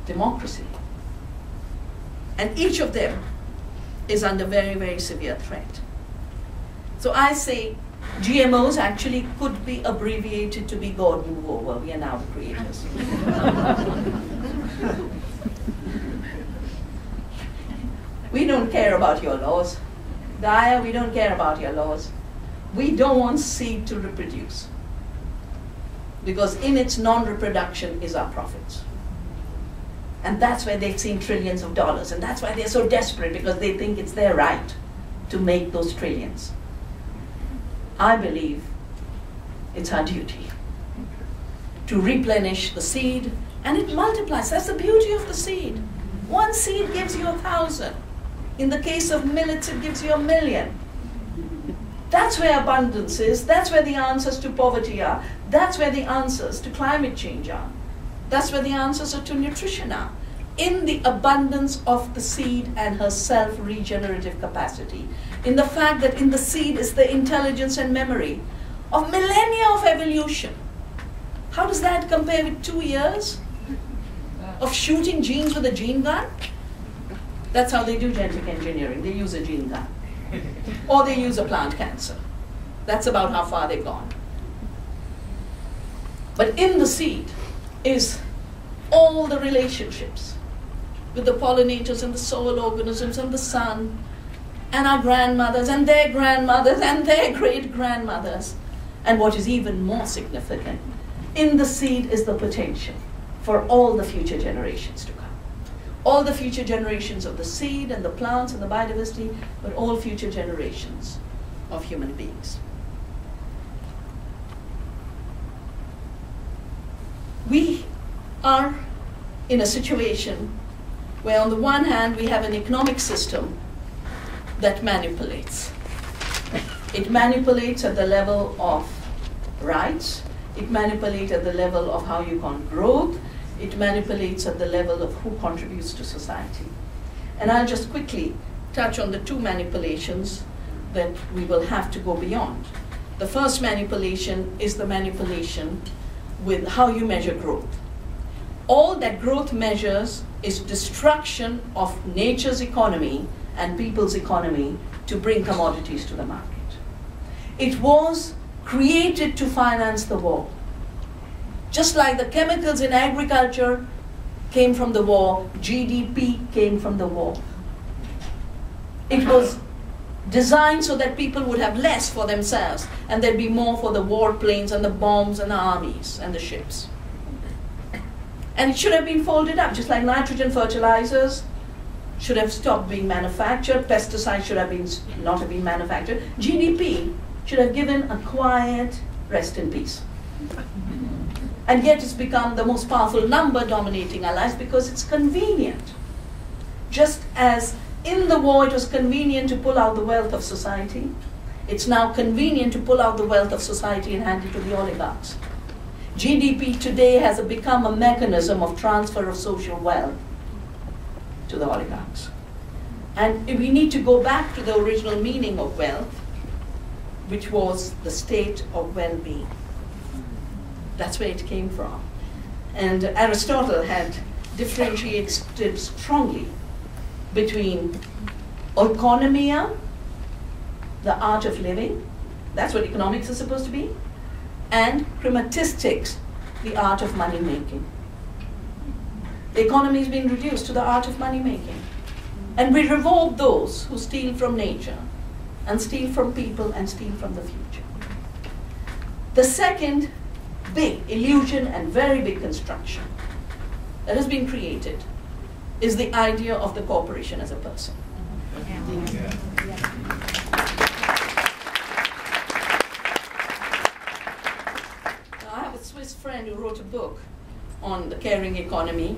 democracy. And each of them is under very, very severe threat. So I say GMOs actually could be abbreviated to be God move over. We are now the creators. We don't care about your laws. Gaia, we don't care about your laws. We don't want seed to reproduce, because in its non-reproduction is our profits. And that's why they've seen trillions of dollars, and that's why they're so desperate, because they think it's their right to make those trillions. I believe it's our duty to replenish the seed, and it multiplies. That's the beauty of the seed. One seed gives you 1,000. In the case of millets, it gives you 1,000,000. That's where abundance is. That's where the answers to poverty are. That's where the answers to climate change are. That's where the answers are to nutrition are. In the abundance of the seed and her self-regenerative capacity. In the fact that in the seed is the intelligence and memory of millennia of evolution. How does that compare with 2 years of shooting genes with a gene gun? That's how they do genetic engineering. They use a gene gun. Or they use a plant cancer. That's about how far they've gone. But in the seed is all the relationships with the pollinators and the soil organisms and the sun and our grandmothers and their grandmothers and their great-grandmothers. And what is even more significant, in the seed is the potential for all the future generations to come. All the future generations of the seed and the plants and the biodiversity, but all future generations of human beings. We are in a situation where on the one hand we have an economic system that manipulates. It manipulates at the level of rights, it manipulates at the level of how you count growth, it manipulates at the level of who contributes to society. And I'll just quickly touch on the two manipulations that we will have to go beyond. The first manipulation is the manipulation with how you measure growth. All that growth measures is destruction of nature's economy and people's economy to bring commodities to the market. It was created to finance the war. Just like the chemicals in agriculture came from the war, GDP came from the war. It was designed so that people would have less for themselves and there'd be more for the warplanes and the bombs and the armies and the ships. And it should have been folded up, just like nitrogen fertilizers should have stopped being manufactured, pesticides should have been not have been manufactured. GDP should have given a quiet rest in peace. And yet it's become the most powerful number dominating our lives because it's convenient. Just as in the war it was convenient to pull out the wealth of society, it's now convenient to pull out the wealth of society and hand it to the oligarchs. GDP today has become a mechanism of transfer of social wealth to the oligarchs. And we need to go back to the original meaning of wealth, which was the state of well-being. That's where it came from. And Aristotle had differentiated strongly between oikonomia, the art of living, that's what economics is supposed to be, and chrematistics, the art of money making. The economy is being reduced to the art of money making. And we reward those who steal from nature and steal from people and steal from the future. The second big illusion and very big construction that has been created is the idea of the corporation as a person. Yeah. Now, I have a Swiss friend who wrote a book on the caring economy,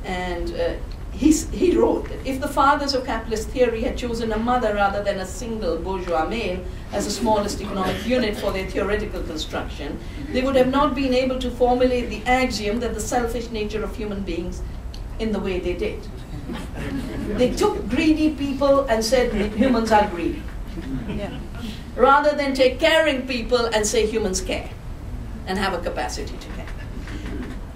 And he wrote that if the fathers of capitalist theory had chosen a mother rather than a single bourgeois male as the smallest economic unit for their theoretical construction, they would have not been able to formulate the axiom that the selfish nature of human beings in the way they did. They took greedy people and said humans are greedy. Yeah. Rather than take caring people and say humans care and have a capacity to care.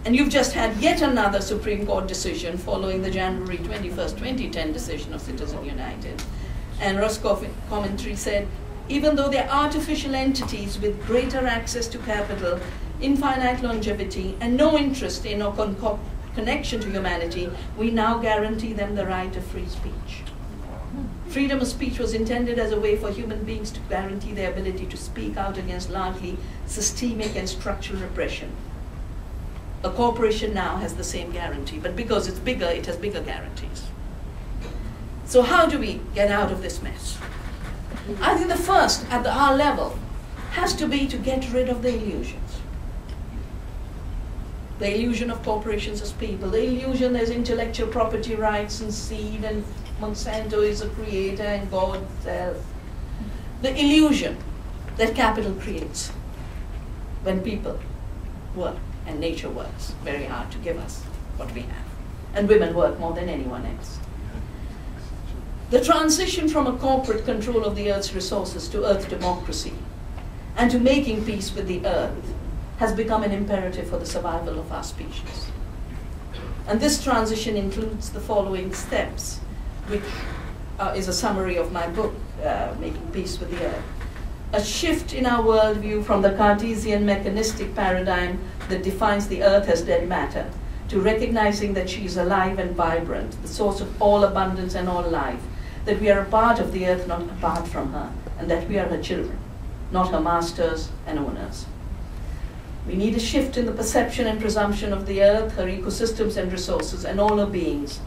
And you've just had yet another Supreme Court decision following the January 21st, 2010 decision of Citizen United. And Roscoe's commentary said, even though they're artificial entities with greater access to capital, infinite longevity, and no interest in or connection to humanity, we now guarantee them the right of free speech. Freedom of speech was intended as a way for human beings to guarantee their ability to speak out against largely systemic and structural repression. A corporation now has the same guarantee, but because it's bigger, it has bigger guarantees. So how do we get out of this mess? I think the first, at our level, has to be to get rid of the illusions. The illusion of corporations as people, the illusion there's intellectual property rights and seed and Monsanto is a creator and God self. The illusion that capital creates when people work and nature works very hard to give us what we have. And women work more than anyone else. The transition from a corporate control of the Earth's resources to Earth democracy and to making peace with the Earth has become an imperative for the survival of our species. And this transition includes the following steps, which is a summary of my book, Making Peace with the Earth. A shift in our worldview from the Cartesian mechanistic paradigm that defines the Earth as dead matter to recognizing that she is alive and vibrant, the source of all abundance and all life, that we are a part of the Earth, not apart from her, and that we are her children, not her masters and owners. We need a shift in the perception and presumption of the Earth, her ecosystems and resources, and all her beings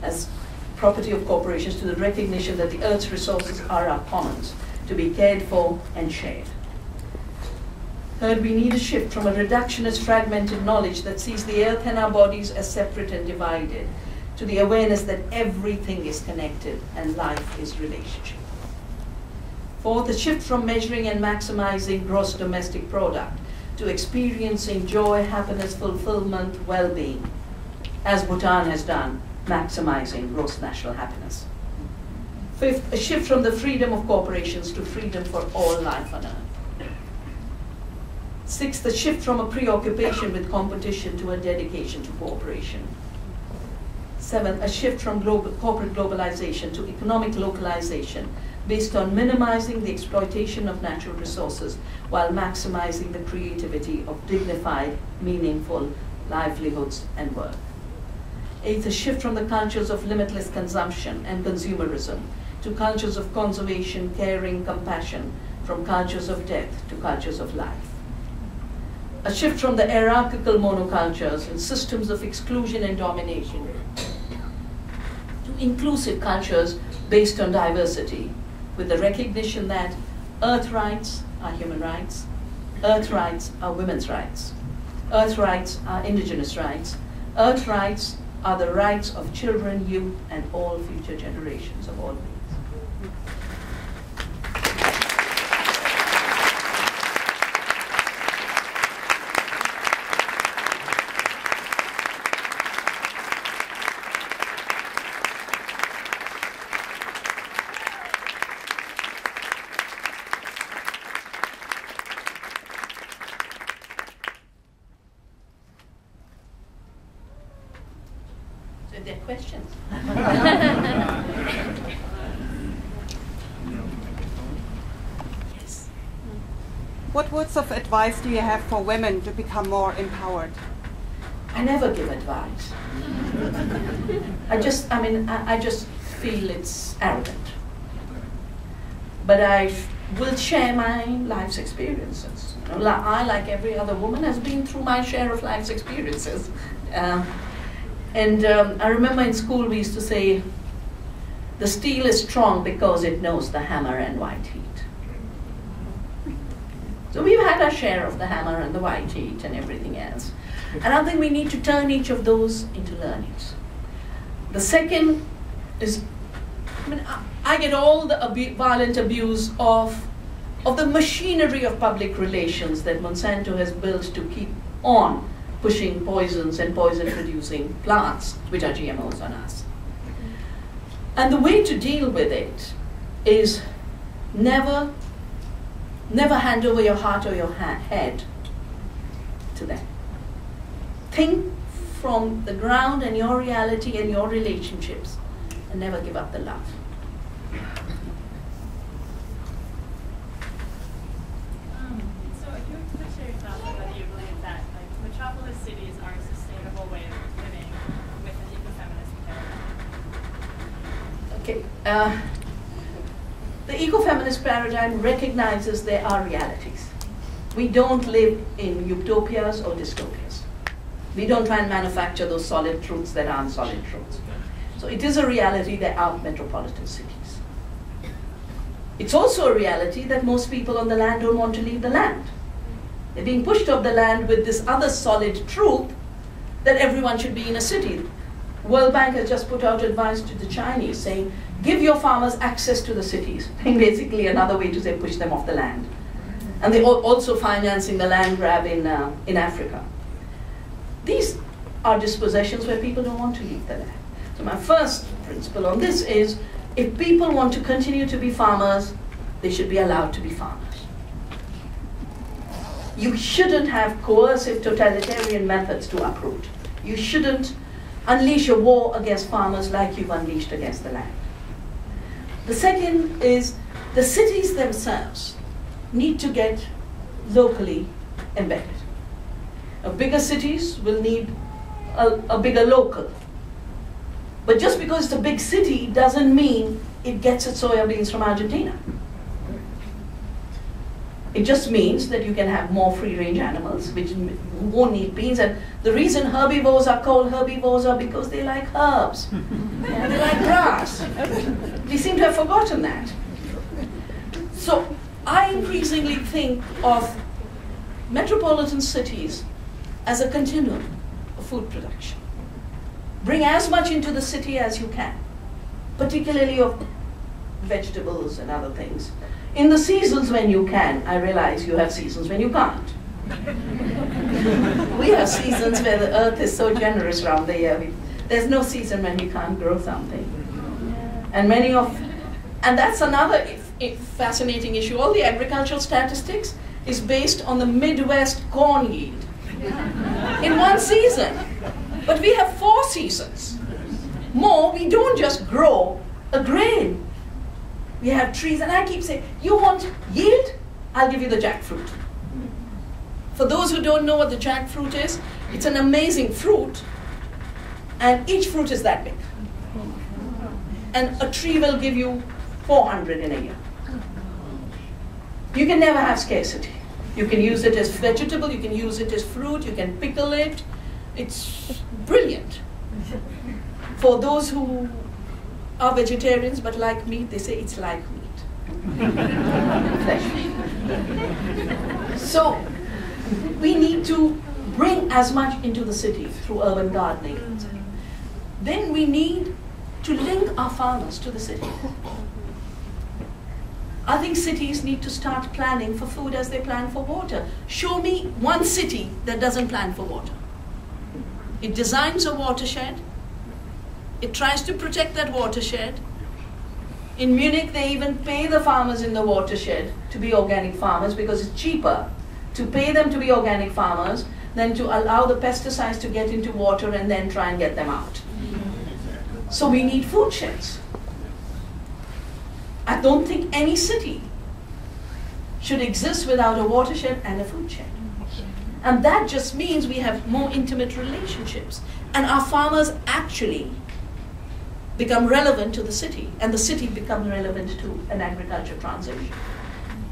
as property of corporations to the recognition that the Earth's resources are our commons, to be cared for and shared. Third, we need a shift from a reductionist, fragmented knowledge that sees the Earth and our bodies as separate and divided, to the awareness that everything is connected and life is relationship. Fourth, a shift from measuring and maximizing gross domestic product to experiencing joy, happiness, fulfillment, well-being, as Bhutan has done, maximizing gross national happiness. Fifth, a shift from the freedom of corporations to freedom for all life on Earth. Sixth, a shift from a preoccupation with competition to a dedication to cooperation. Seventh, a shift from corporate globalization to economic localization based on minimizing the exploitation of natural resources while maximizing the creativity of dignified, meaningful livelihoods and work. Eighth, a shift from the cultures of limitless consumption and consumerism to cultures of conservation, caring, compassion, from cultures of death to cultures of life. A shift from the hierarchical monocultures and systems of exclusion and domination to inclusive cultures based on diversity, with the recognition that Earth rights are human rights, Earth rights are women's rights, Earth rights are indigenous rights, Earth rights are the rights of children, youth, and all future generations of all beings. Are there questions? Yes. What words of advice do you have for women to become more empowered? I never give advice. I just feel it's arrogant. But I will share my life's experiences. I, like every other woman, has been through my share of life's experiences. I remember in school we used to say, the steel is strong because it knows the hammer and white heat. So we've had our share of the hammer and the white heat and everything else. And I think we need to turn each of those into learnings. The second is, I get all the violent abuse of the machinery of public relations that Monsanto has built to keep on pushing poisons and poison-producing plants, which are GMOs, on us. And the way to deal with it is never hand over your heart or your head to them. Think from the ground and your reality and your relationships, and never give up the love. So if you could share your thoughts on whether you believe that metropolis cities are a sustainable way of living with an ecofeminist paradigm. Okay. The ecofeminist paradigm recognizes there are realities. We don't live in utopias or dystopias. We don't try and manufacture those solid truths that aren't solid truths. So it is a reality there are metropolitan cities. It's also a reality that most people on the land don't want to leave the land. They're being pushed off the land with this other solid truth that everyone should be in a city. World Bank has just put out advice to the Chinese saying, give your farmers access to the cities. Basically another way to say push them off the land. And they're also financing the land grab in Africa. These are dispossessions where people don't want to leave the land. So my first principle on this is, if people want to continue to be farmers, they should be allowed to be farmers. You shouldn't have coercive totalitarian methods to uproot. You shouldn't unleash a war against farmers like you've unleashed against the land. The second is, the cities themselves need to get locally embedded. Bigger cities will need a bigger local. But just because it's a big city doesn't mean it gets its soya beans from Argentina. It just means that you can have more free-range animals, which won't need beans. And the reason herbivores are called herbivores are because they like herbs. Yeah, they like grass. We seem to have forgotten that. So I increasingly think of metropolitan cities as a continuum of food production. Bring as much into the city as you can, particularly of vegetables and other things. In the seasons when you can, I realize you have seasons when you can't. We have seasons where the earth is so generous around the year. There's no season when you can't grow something. And that's another fascinating issue. All the agricultural statistics is based on the Midwest corn yield in one season. But we have 4 seasons. More, we don't just grow a grain. We have trees, and I keep saying, you want yield? I'll give you the jackfruit. For those who don't know what the jackfruit is, it's an amazing fruit, and each fruit is that big. And a tree will give you 400 in a year. You can never have scarcity. You can use it as vegetable, you can use it as fruit, you can pickle it. It's brilliant. For those who are vegetarians but like meat, they say it's like meat. Flesh. So we need to bring as much into the city through urban gardening. Then we need to link our farmers to the city. I think cities need to start planning for food as they plan for water. Show me one city that doesn't plan for water. It designs a watershed. It tries to protect that watershed. In Munich, they even pay the farmers in the watershed to be organic farmers because it's cheaper to pay them to be organic farmers than to allow the pesticides to get into water and then try and get them out. So we need food sheds. I don't think any city should exist without a watershed and a food shed. And that just means we have more intimate relationships. And our farmers actually become relevant to the city, and the city becomes relevant to an agriculture transition.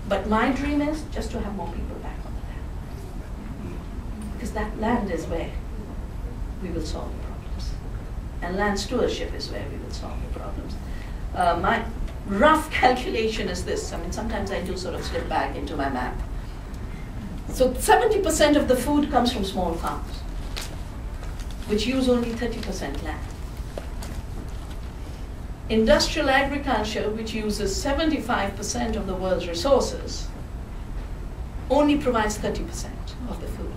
But my dream is just to have more people back on the land. Because that land is where we will solve the problems. And land stewardship is where we will solve the problems. My rough calculation is this. I mean, sometimes I do sort of slip back into my map. So 70% of the food comes from small farms. which use only 30% land. Industrial agriculture, which uses 75% of the world's resources, only provides 30% of the food.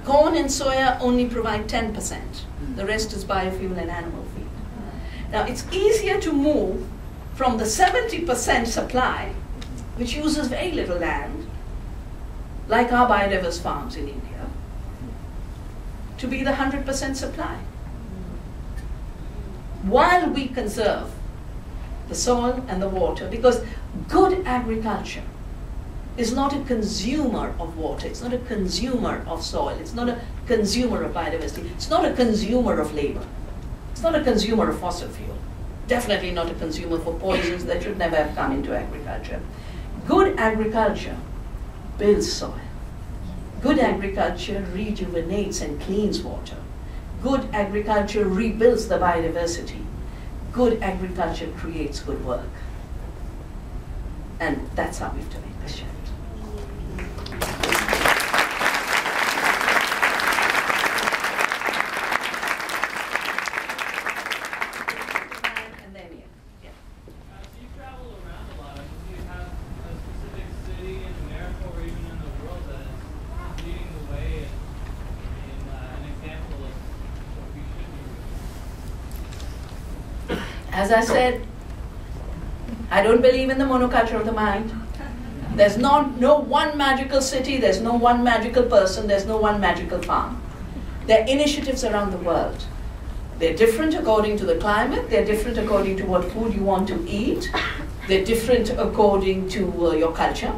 Corn and soya only provide 10%. The rest is biofuel and animal feed. Now, it's easier to move from the 70% supply, which uses very little land, like our biodiverse farms in India, to be the 100% supply. While we conserve the soil and the water, because good agriculture is not a consumer of water, it's not a consumer of soil, it's not a consumer of biodiversity, it's not a consumer of labor, it's not a consumer of fossil fuel, definitely not a consumer for poisons that should never have come into agriculture. Good agriculture builds soil. Good agriculture rejuvenates and cleans water. Good agriculture rebuilds the biodiversity. Good agriculture creates good work. And that's how we have to make the shift. And then, yeah. So you travel around a lot. Do you have a specific city in America or even in the world that is leading the way in an example of what we should be doing? As I said, I don't believe in the monoculture of the mind. There's no one magical city, there's no one magical person, there's no one magical farm. There are initiatives around the world. They're different according to the climate, they're different according to what food you want to eat, they're different according to your culture,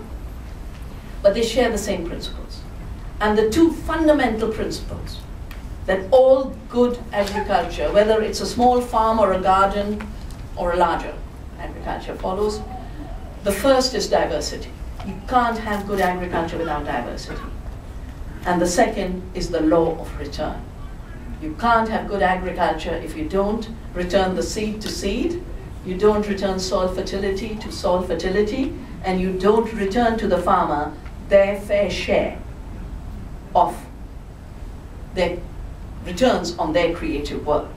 but they share the same principles. And the two fundamental principles that all good agriculture, whether it's a small farm or a garden or a larger agriculture, follows. The first is diversity. You can't have good agriculture without diversity. And the second is the law of return. You can't have good agriculture if you don't return the seed to seed, you don't return soil fertility to soil fertility, and you don't return to the farmer their fair share of their returns on their creative work.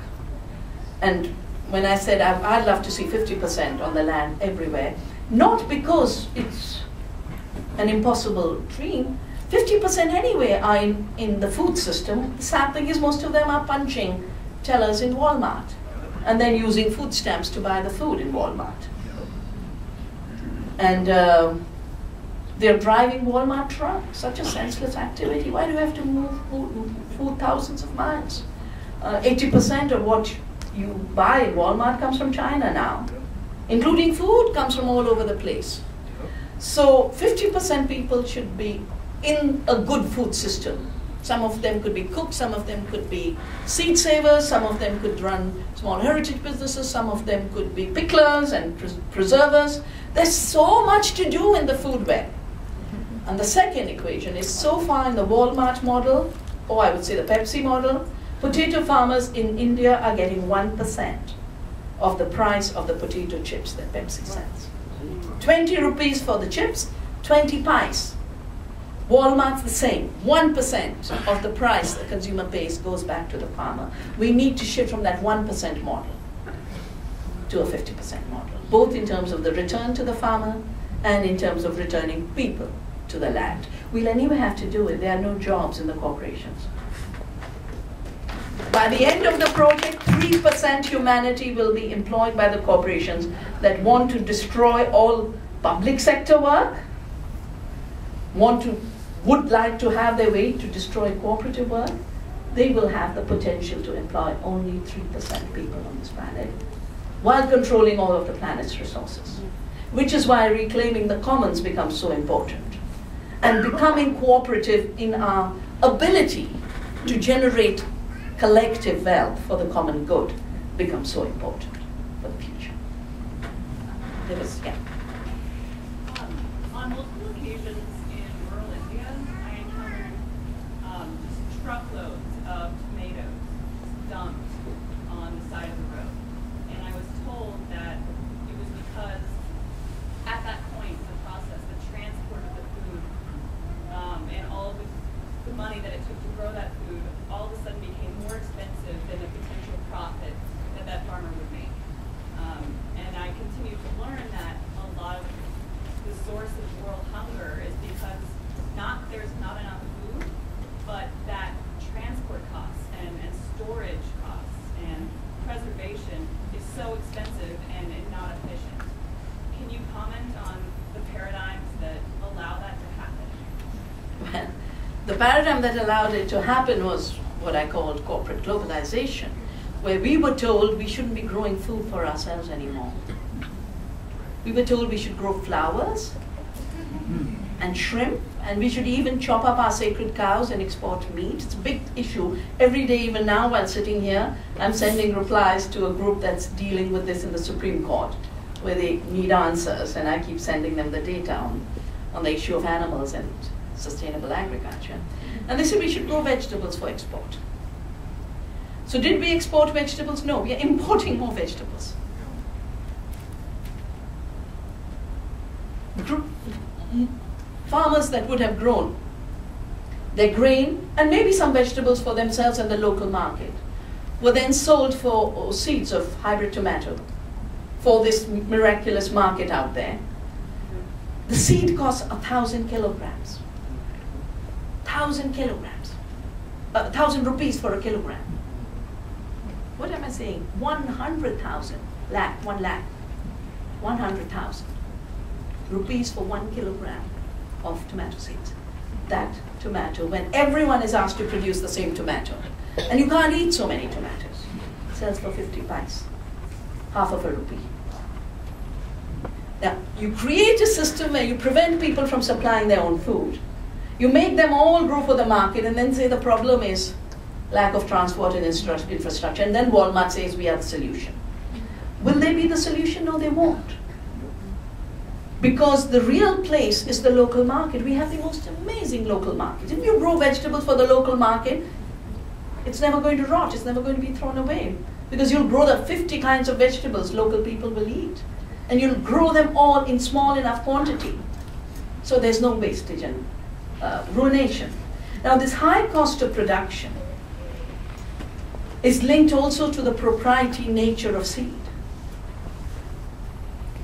And when I said I'd love to see 50% on the land everywhere, not because it's an impossible dream. 50% anyway are in the food system. The sad thing is most of them are punching tellers in Walmart and then using food stamps to buy the food in Walmart. And they're driving Walmart trucks, such a senseless activity. Why do you have to move food thousands of miles? 80% of what you buy in Walmart comes from China now, including food comes from all over the place. So 50% people should be in a good food system. Some of them could be cooks, some of them could be seed savers, some of them could run small heritage businesses, some of them could be picklers and preservers. There's so much to do in the food web. And the second equation is, so far in the Walmart model, or I would say the Pepsi model, potato farmers in India are getting 1% of the price of the potato chips that Pepsi sells. 20 rupees for the chips, 20 pies. Walmart's the same. 1% of the price the consumer pays goes back to the farmer. We need to shift from that 1% model to a 50% model, both in terms of the return to the farmer and in terms of returning people to the land. We'll anyway have to do it. There are no jobs in the corporations. By the end of the project, 3% humanity will be employed by the corporations that want to destroy all public sector work, would like to have their way to destroy cooperative work. They will have the potential to employ only 3% people on this planet while controlling all of the planet's resources. Which is why reclaiming the commons becomes so important. And becoming cooperative in our ability to generate collective wealth for the common good becomes so important for the future. There was, yeah. On multiple occasions in rural India, I encountered truckloads of tomatoes dumped on the side of the road. And I was told that it was because at that point in the process, the transport of the food and all of the money that it took to grow that food all of a sudden became more expensive so expensive and not efficient. Can you comment on the paradigms that allow that to happen? Well, the paradigm that allowed it to happen was what I called corporate globalization, where we were told we shouldn't be growing food for ourselves anymore. We were told we should grow flowers and shrimp, and we should even chop up our sacred cows and export meat. It's a big issue. Every day, even now, while sitting here, I'm sending replies to a group that's dealing with this in the Supreme Court, where they need answers, and I keep sending them the data on the issue of animals and sustainable agriculture. And they said we should grow vegetables for export. So did we export vegetables? No, we are importing more vegetables. Farmers that would have grown their grain and maybe some vegetables for themselves in the local market were then sold for seeds of hybrid tomato for this miraculous market out there. The seed costs 1,000 kilograms. 1,000 kilograms. 1,000 rupees for a kilogram. What am I saying? 100,000 lakh, 1 lakh. 100,000 rupees for 1 kilogram of tomato seeds. That tomato, when everyone is asked to produce the same tomato, and you can't eat so many tomatoes, sells for 50 paise, half of a rupee. Now, you create a system where you prevent people from supplying their own food. You make them all grow for the market and then say the problem is lack of transport and infrastructure, and then Walmart says we are the solution. Will they be the solution? No, they won't. Because the real place is the local market. We have the most amazing local market. If you grow vegetables for the local market, it's never going to rot, it's never going to be thrown away. Because you'll grow the 50 kinds of vegetables local people will eat. And you'll grow them all in small enough quantity. So there's no wastage and ruination. Now this high cost of production is linked also to the proprietary nature of seed.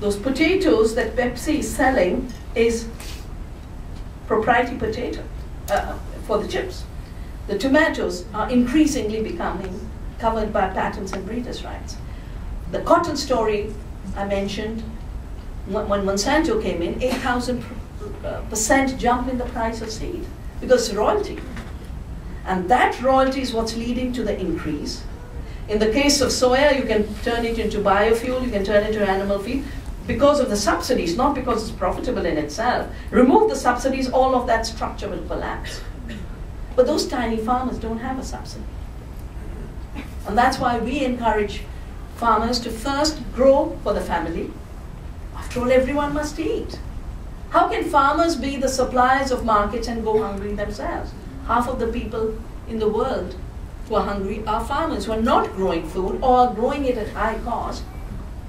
Those potatoes that Pepsi is selling is proprietary potato for the chips. The tomatoes are increasingly becoming covered by patents and breeders' rights. The cotton story I mentioned, when Monsanto came in, 8,000% jump in the price of seed because it's royalty. And that royalty is what's leading to the increase. In the case of soya, you can turn it into biofuel, you can turn it into animal feed because of the subsidies, not because it's profitable in itself. Remove the subsidies, all of that structure will collapse. But those tiny farmers don't have a subsidy. And that's why we encourage farmers to first grow for the family. After all, everyone must eat. How can farmers be the suppliers of markets and go hungry themselves? Half of the people in the world who are hungry are farmers who are not growing food or growing it at high cost,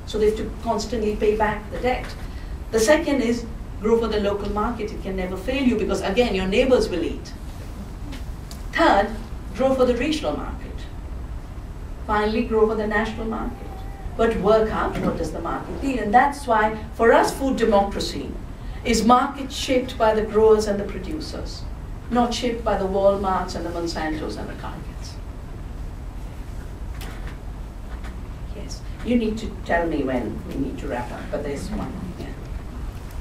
so they have to constantly pay back the debt. The second is grow for the local market. It can never fail you because, again, your neighbors will eat. Third, grow for the regional market. Finally, grow for the national market. But work out what does the market need. And that's why, for us, food democracy is market shaped by the growers and the producers, not shaped by the Walmarts and the Monsantos and the Targets. Yes, you need to tell me when we need to wrap up, but there's one. Yeah.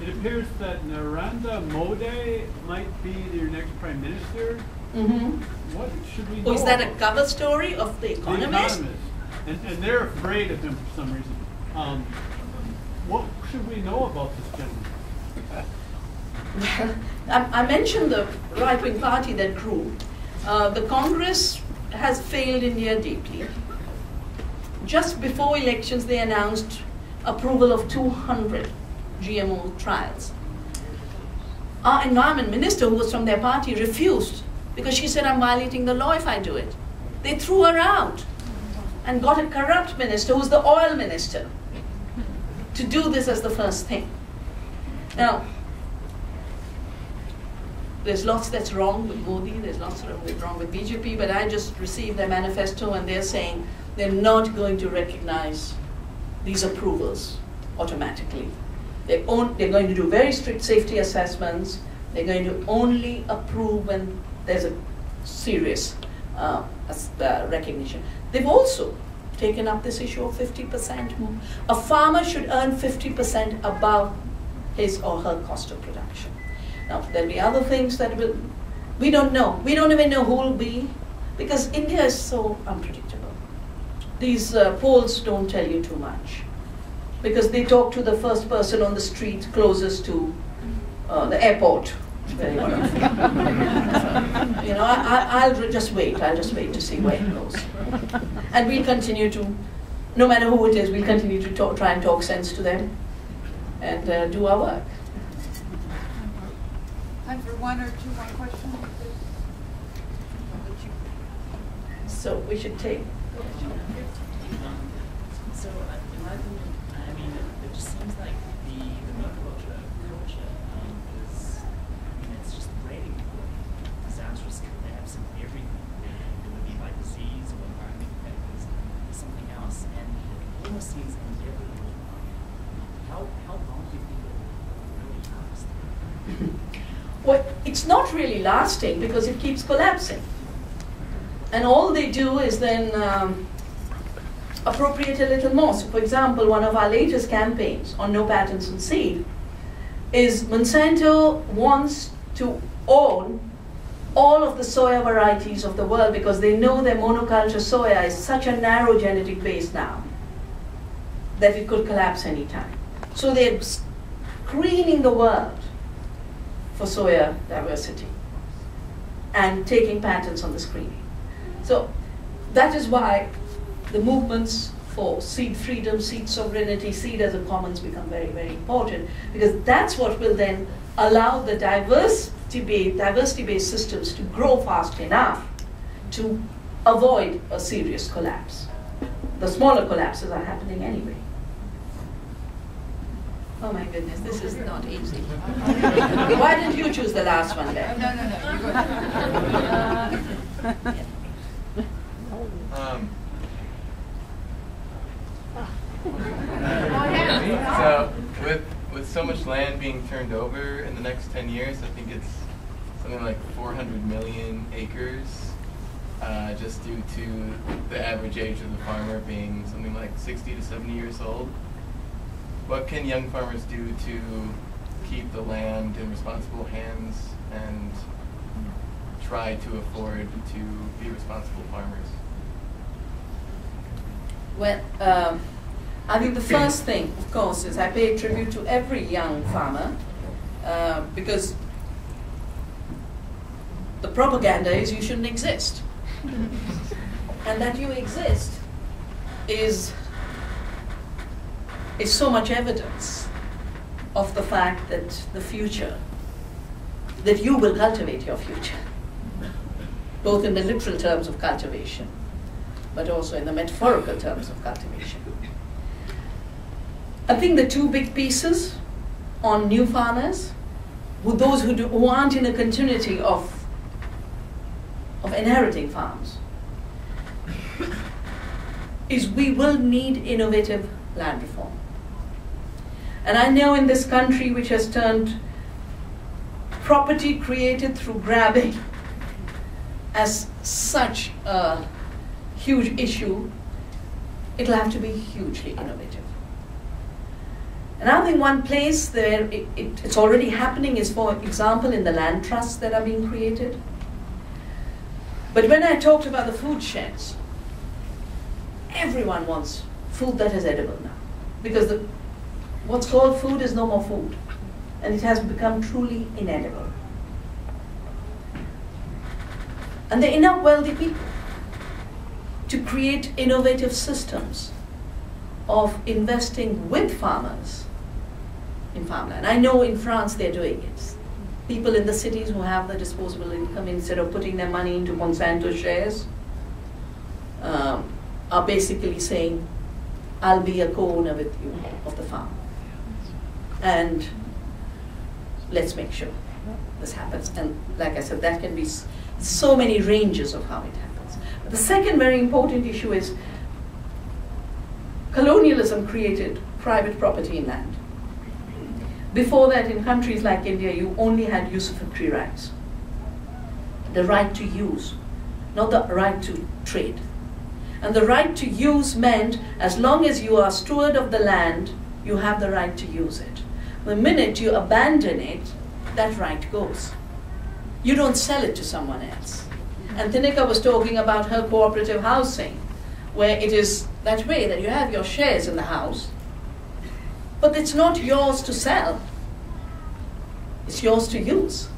It appears that Narendra Modi might be your next prime minister. Mm-hmm. What should we know? Oh, is that a cover story of The Economist? The Economist. And they're afraid of him for some reason. What should we know about this gentleman? I mentioned the right-wing party that grew. The Congress has failed India deeply. Just before elections, they announced approval of 200 GMO trials. Our environment minister, who was from their party, refused because she said, I'm violating the law if I do it. They threw her out and got a corrupt minister, who's the oil minister, to do this as the first thing. Now, there's lots that's wrong with Modi, there's lots that's wrong with BJP, but I just received their manifesto and they're saying they're not going to recognize these approvals automatically. They're going to do very strict safety assessments. They're going to only approve when there's a serious recognition. They've also taken up this issue of 50%. A farmer should earn 50% above his or her cost of production. Now, there'll be other things that we don't know. We don't even know who will be, because India is so unpredictable. These polls don't tell you too much, because they talk to the first person on the street closest to the airport. You know, I'll just wait. I'll just wait to see where it goes. And we'll continue to, no matter who it is, we'll continue to try and talk sense to them and do our work. Time for one or two more questions. So we should take. So in my opinion, I mean, it just seems like the monoculture culture is, I mean, it's just breeding for disastrous collapse in everything. It would be by disease or environmental factors or something else, and it almost seems inevitable. How long do you think it will really last? Well, it's not really lasting because it keeps collapsing. And all they do is then appropriate a little more. So for example, one of our latest campaigns on no patents on seed is Monsanto wants to own all of the soya varieties of the world because they know their monoculture soya is such a narrow genetic base now that it could collapse anytime. So they're screening the world for soya diversity and taking patents on the screening. So that is why the movements for seed freedom, seed sovereignty, seed as a commons become very, very important, because that's what will then allow the diversity-based systems to grow fast enough to avoid a serious collapse. The smaller collapses are happening anyway. Oh my goodness, this is not easy. Why didn't you choose the last one then? No, you go ahead. So, with so much land being turned over in the next 10 years, I think it's something like 400 million acres, just due to the average age of the farmer being something like 60 to 70 years old. What can young farmers do to keep the land in responsible hands and try to afford to be responsible farmers? Well, I think the first thing, of course, is I pay tribute to every young farmer because the propaganda is you shouldn't exist. And that you exist is so much evidence of the fact that the future, that you will cultivate your future, both in the literal terms of cultivation, but also in the metaphorical terms of cultivation. I think the two big pieces on new farmers, those who aren't in a continuity of inheriting farms, is we will need innovative land reform. And I know in this country, which has turned property created through grabbing as such a huge issue, it'll have to be hugely innovative. And I think one place where it's already happening is, for example, in the land trusts that are being created. But when I talked about the food sheds, everyone wants food that is edible now, because what's called food is no more food, and it has become truly inedible. And there are enough wealthy people to create innovative systems of investing with farmers in farmland. I know in France they're doing it. People in the cities who have the disposable income, instead of putting their money into Monsanto shares, are basically saying, I'll be a co-owner with you of the farm. And let's make sure this happens. And like I said, that can be so many ranges of how it happens. But the second very important issue is colonialism created private property in land. Before that, in countries like India, you only had usufructory rights. The right to use, not the right to trade. And the right to use meant, as long as you are steward of the land, you have the right to use it. The minute you abandon it, that right goes. You don't sell it to someone else. And Thinika was talking about her cooperative housing, where it is that way, that you have your shares in the house, but it's not yours to sell. It's yours to use.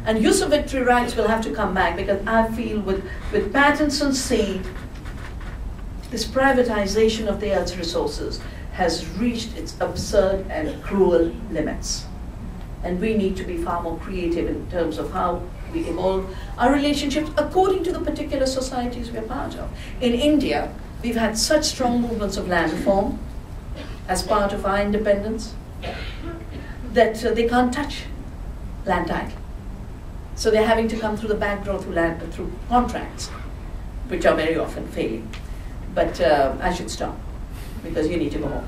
And use of victory rights will have to come back, because I feel with Pattinson's seed, this privatization of the earth's resources has reached its absurd and cruel limits. And we need to be far more creative in terms of how we evolve our relationships according to the particular societies we're part of. In India, we've had such strong movements of land reform as part of our independence that they can't touch land title. So they're having to come through the back door through contracts, which are very often failing. But I should stop, because you need to go home.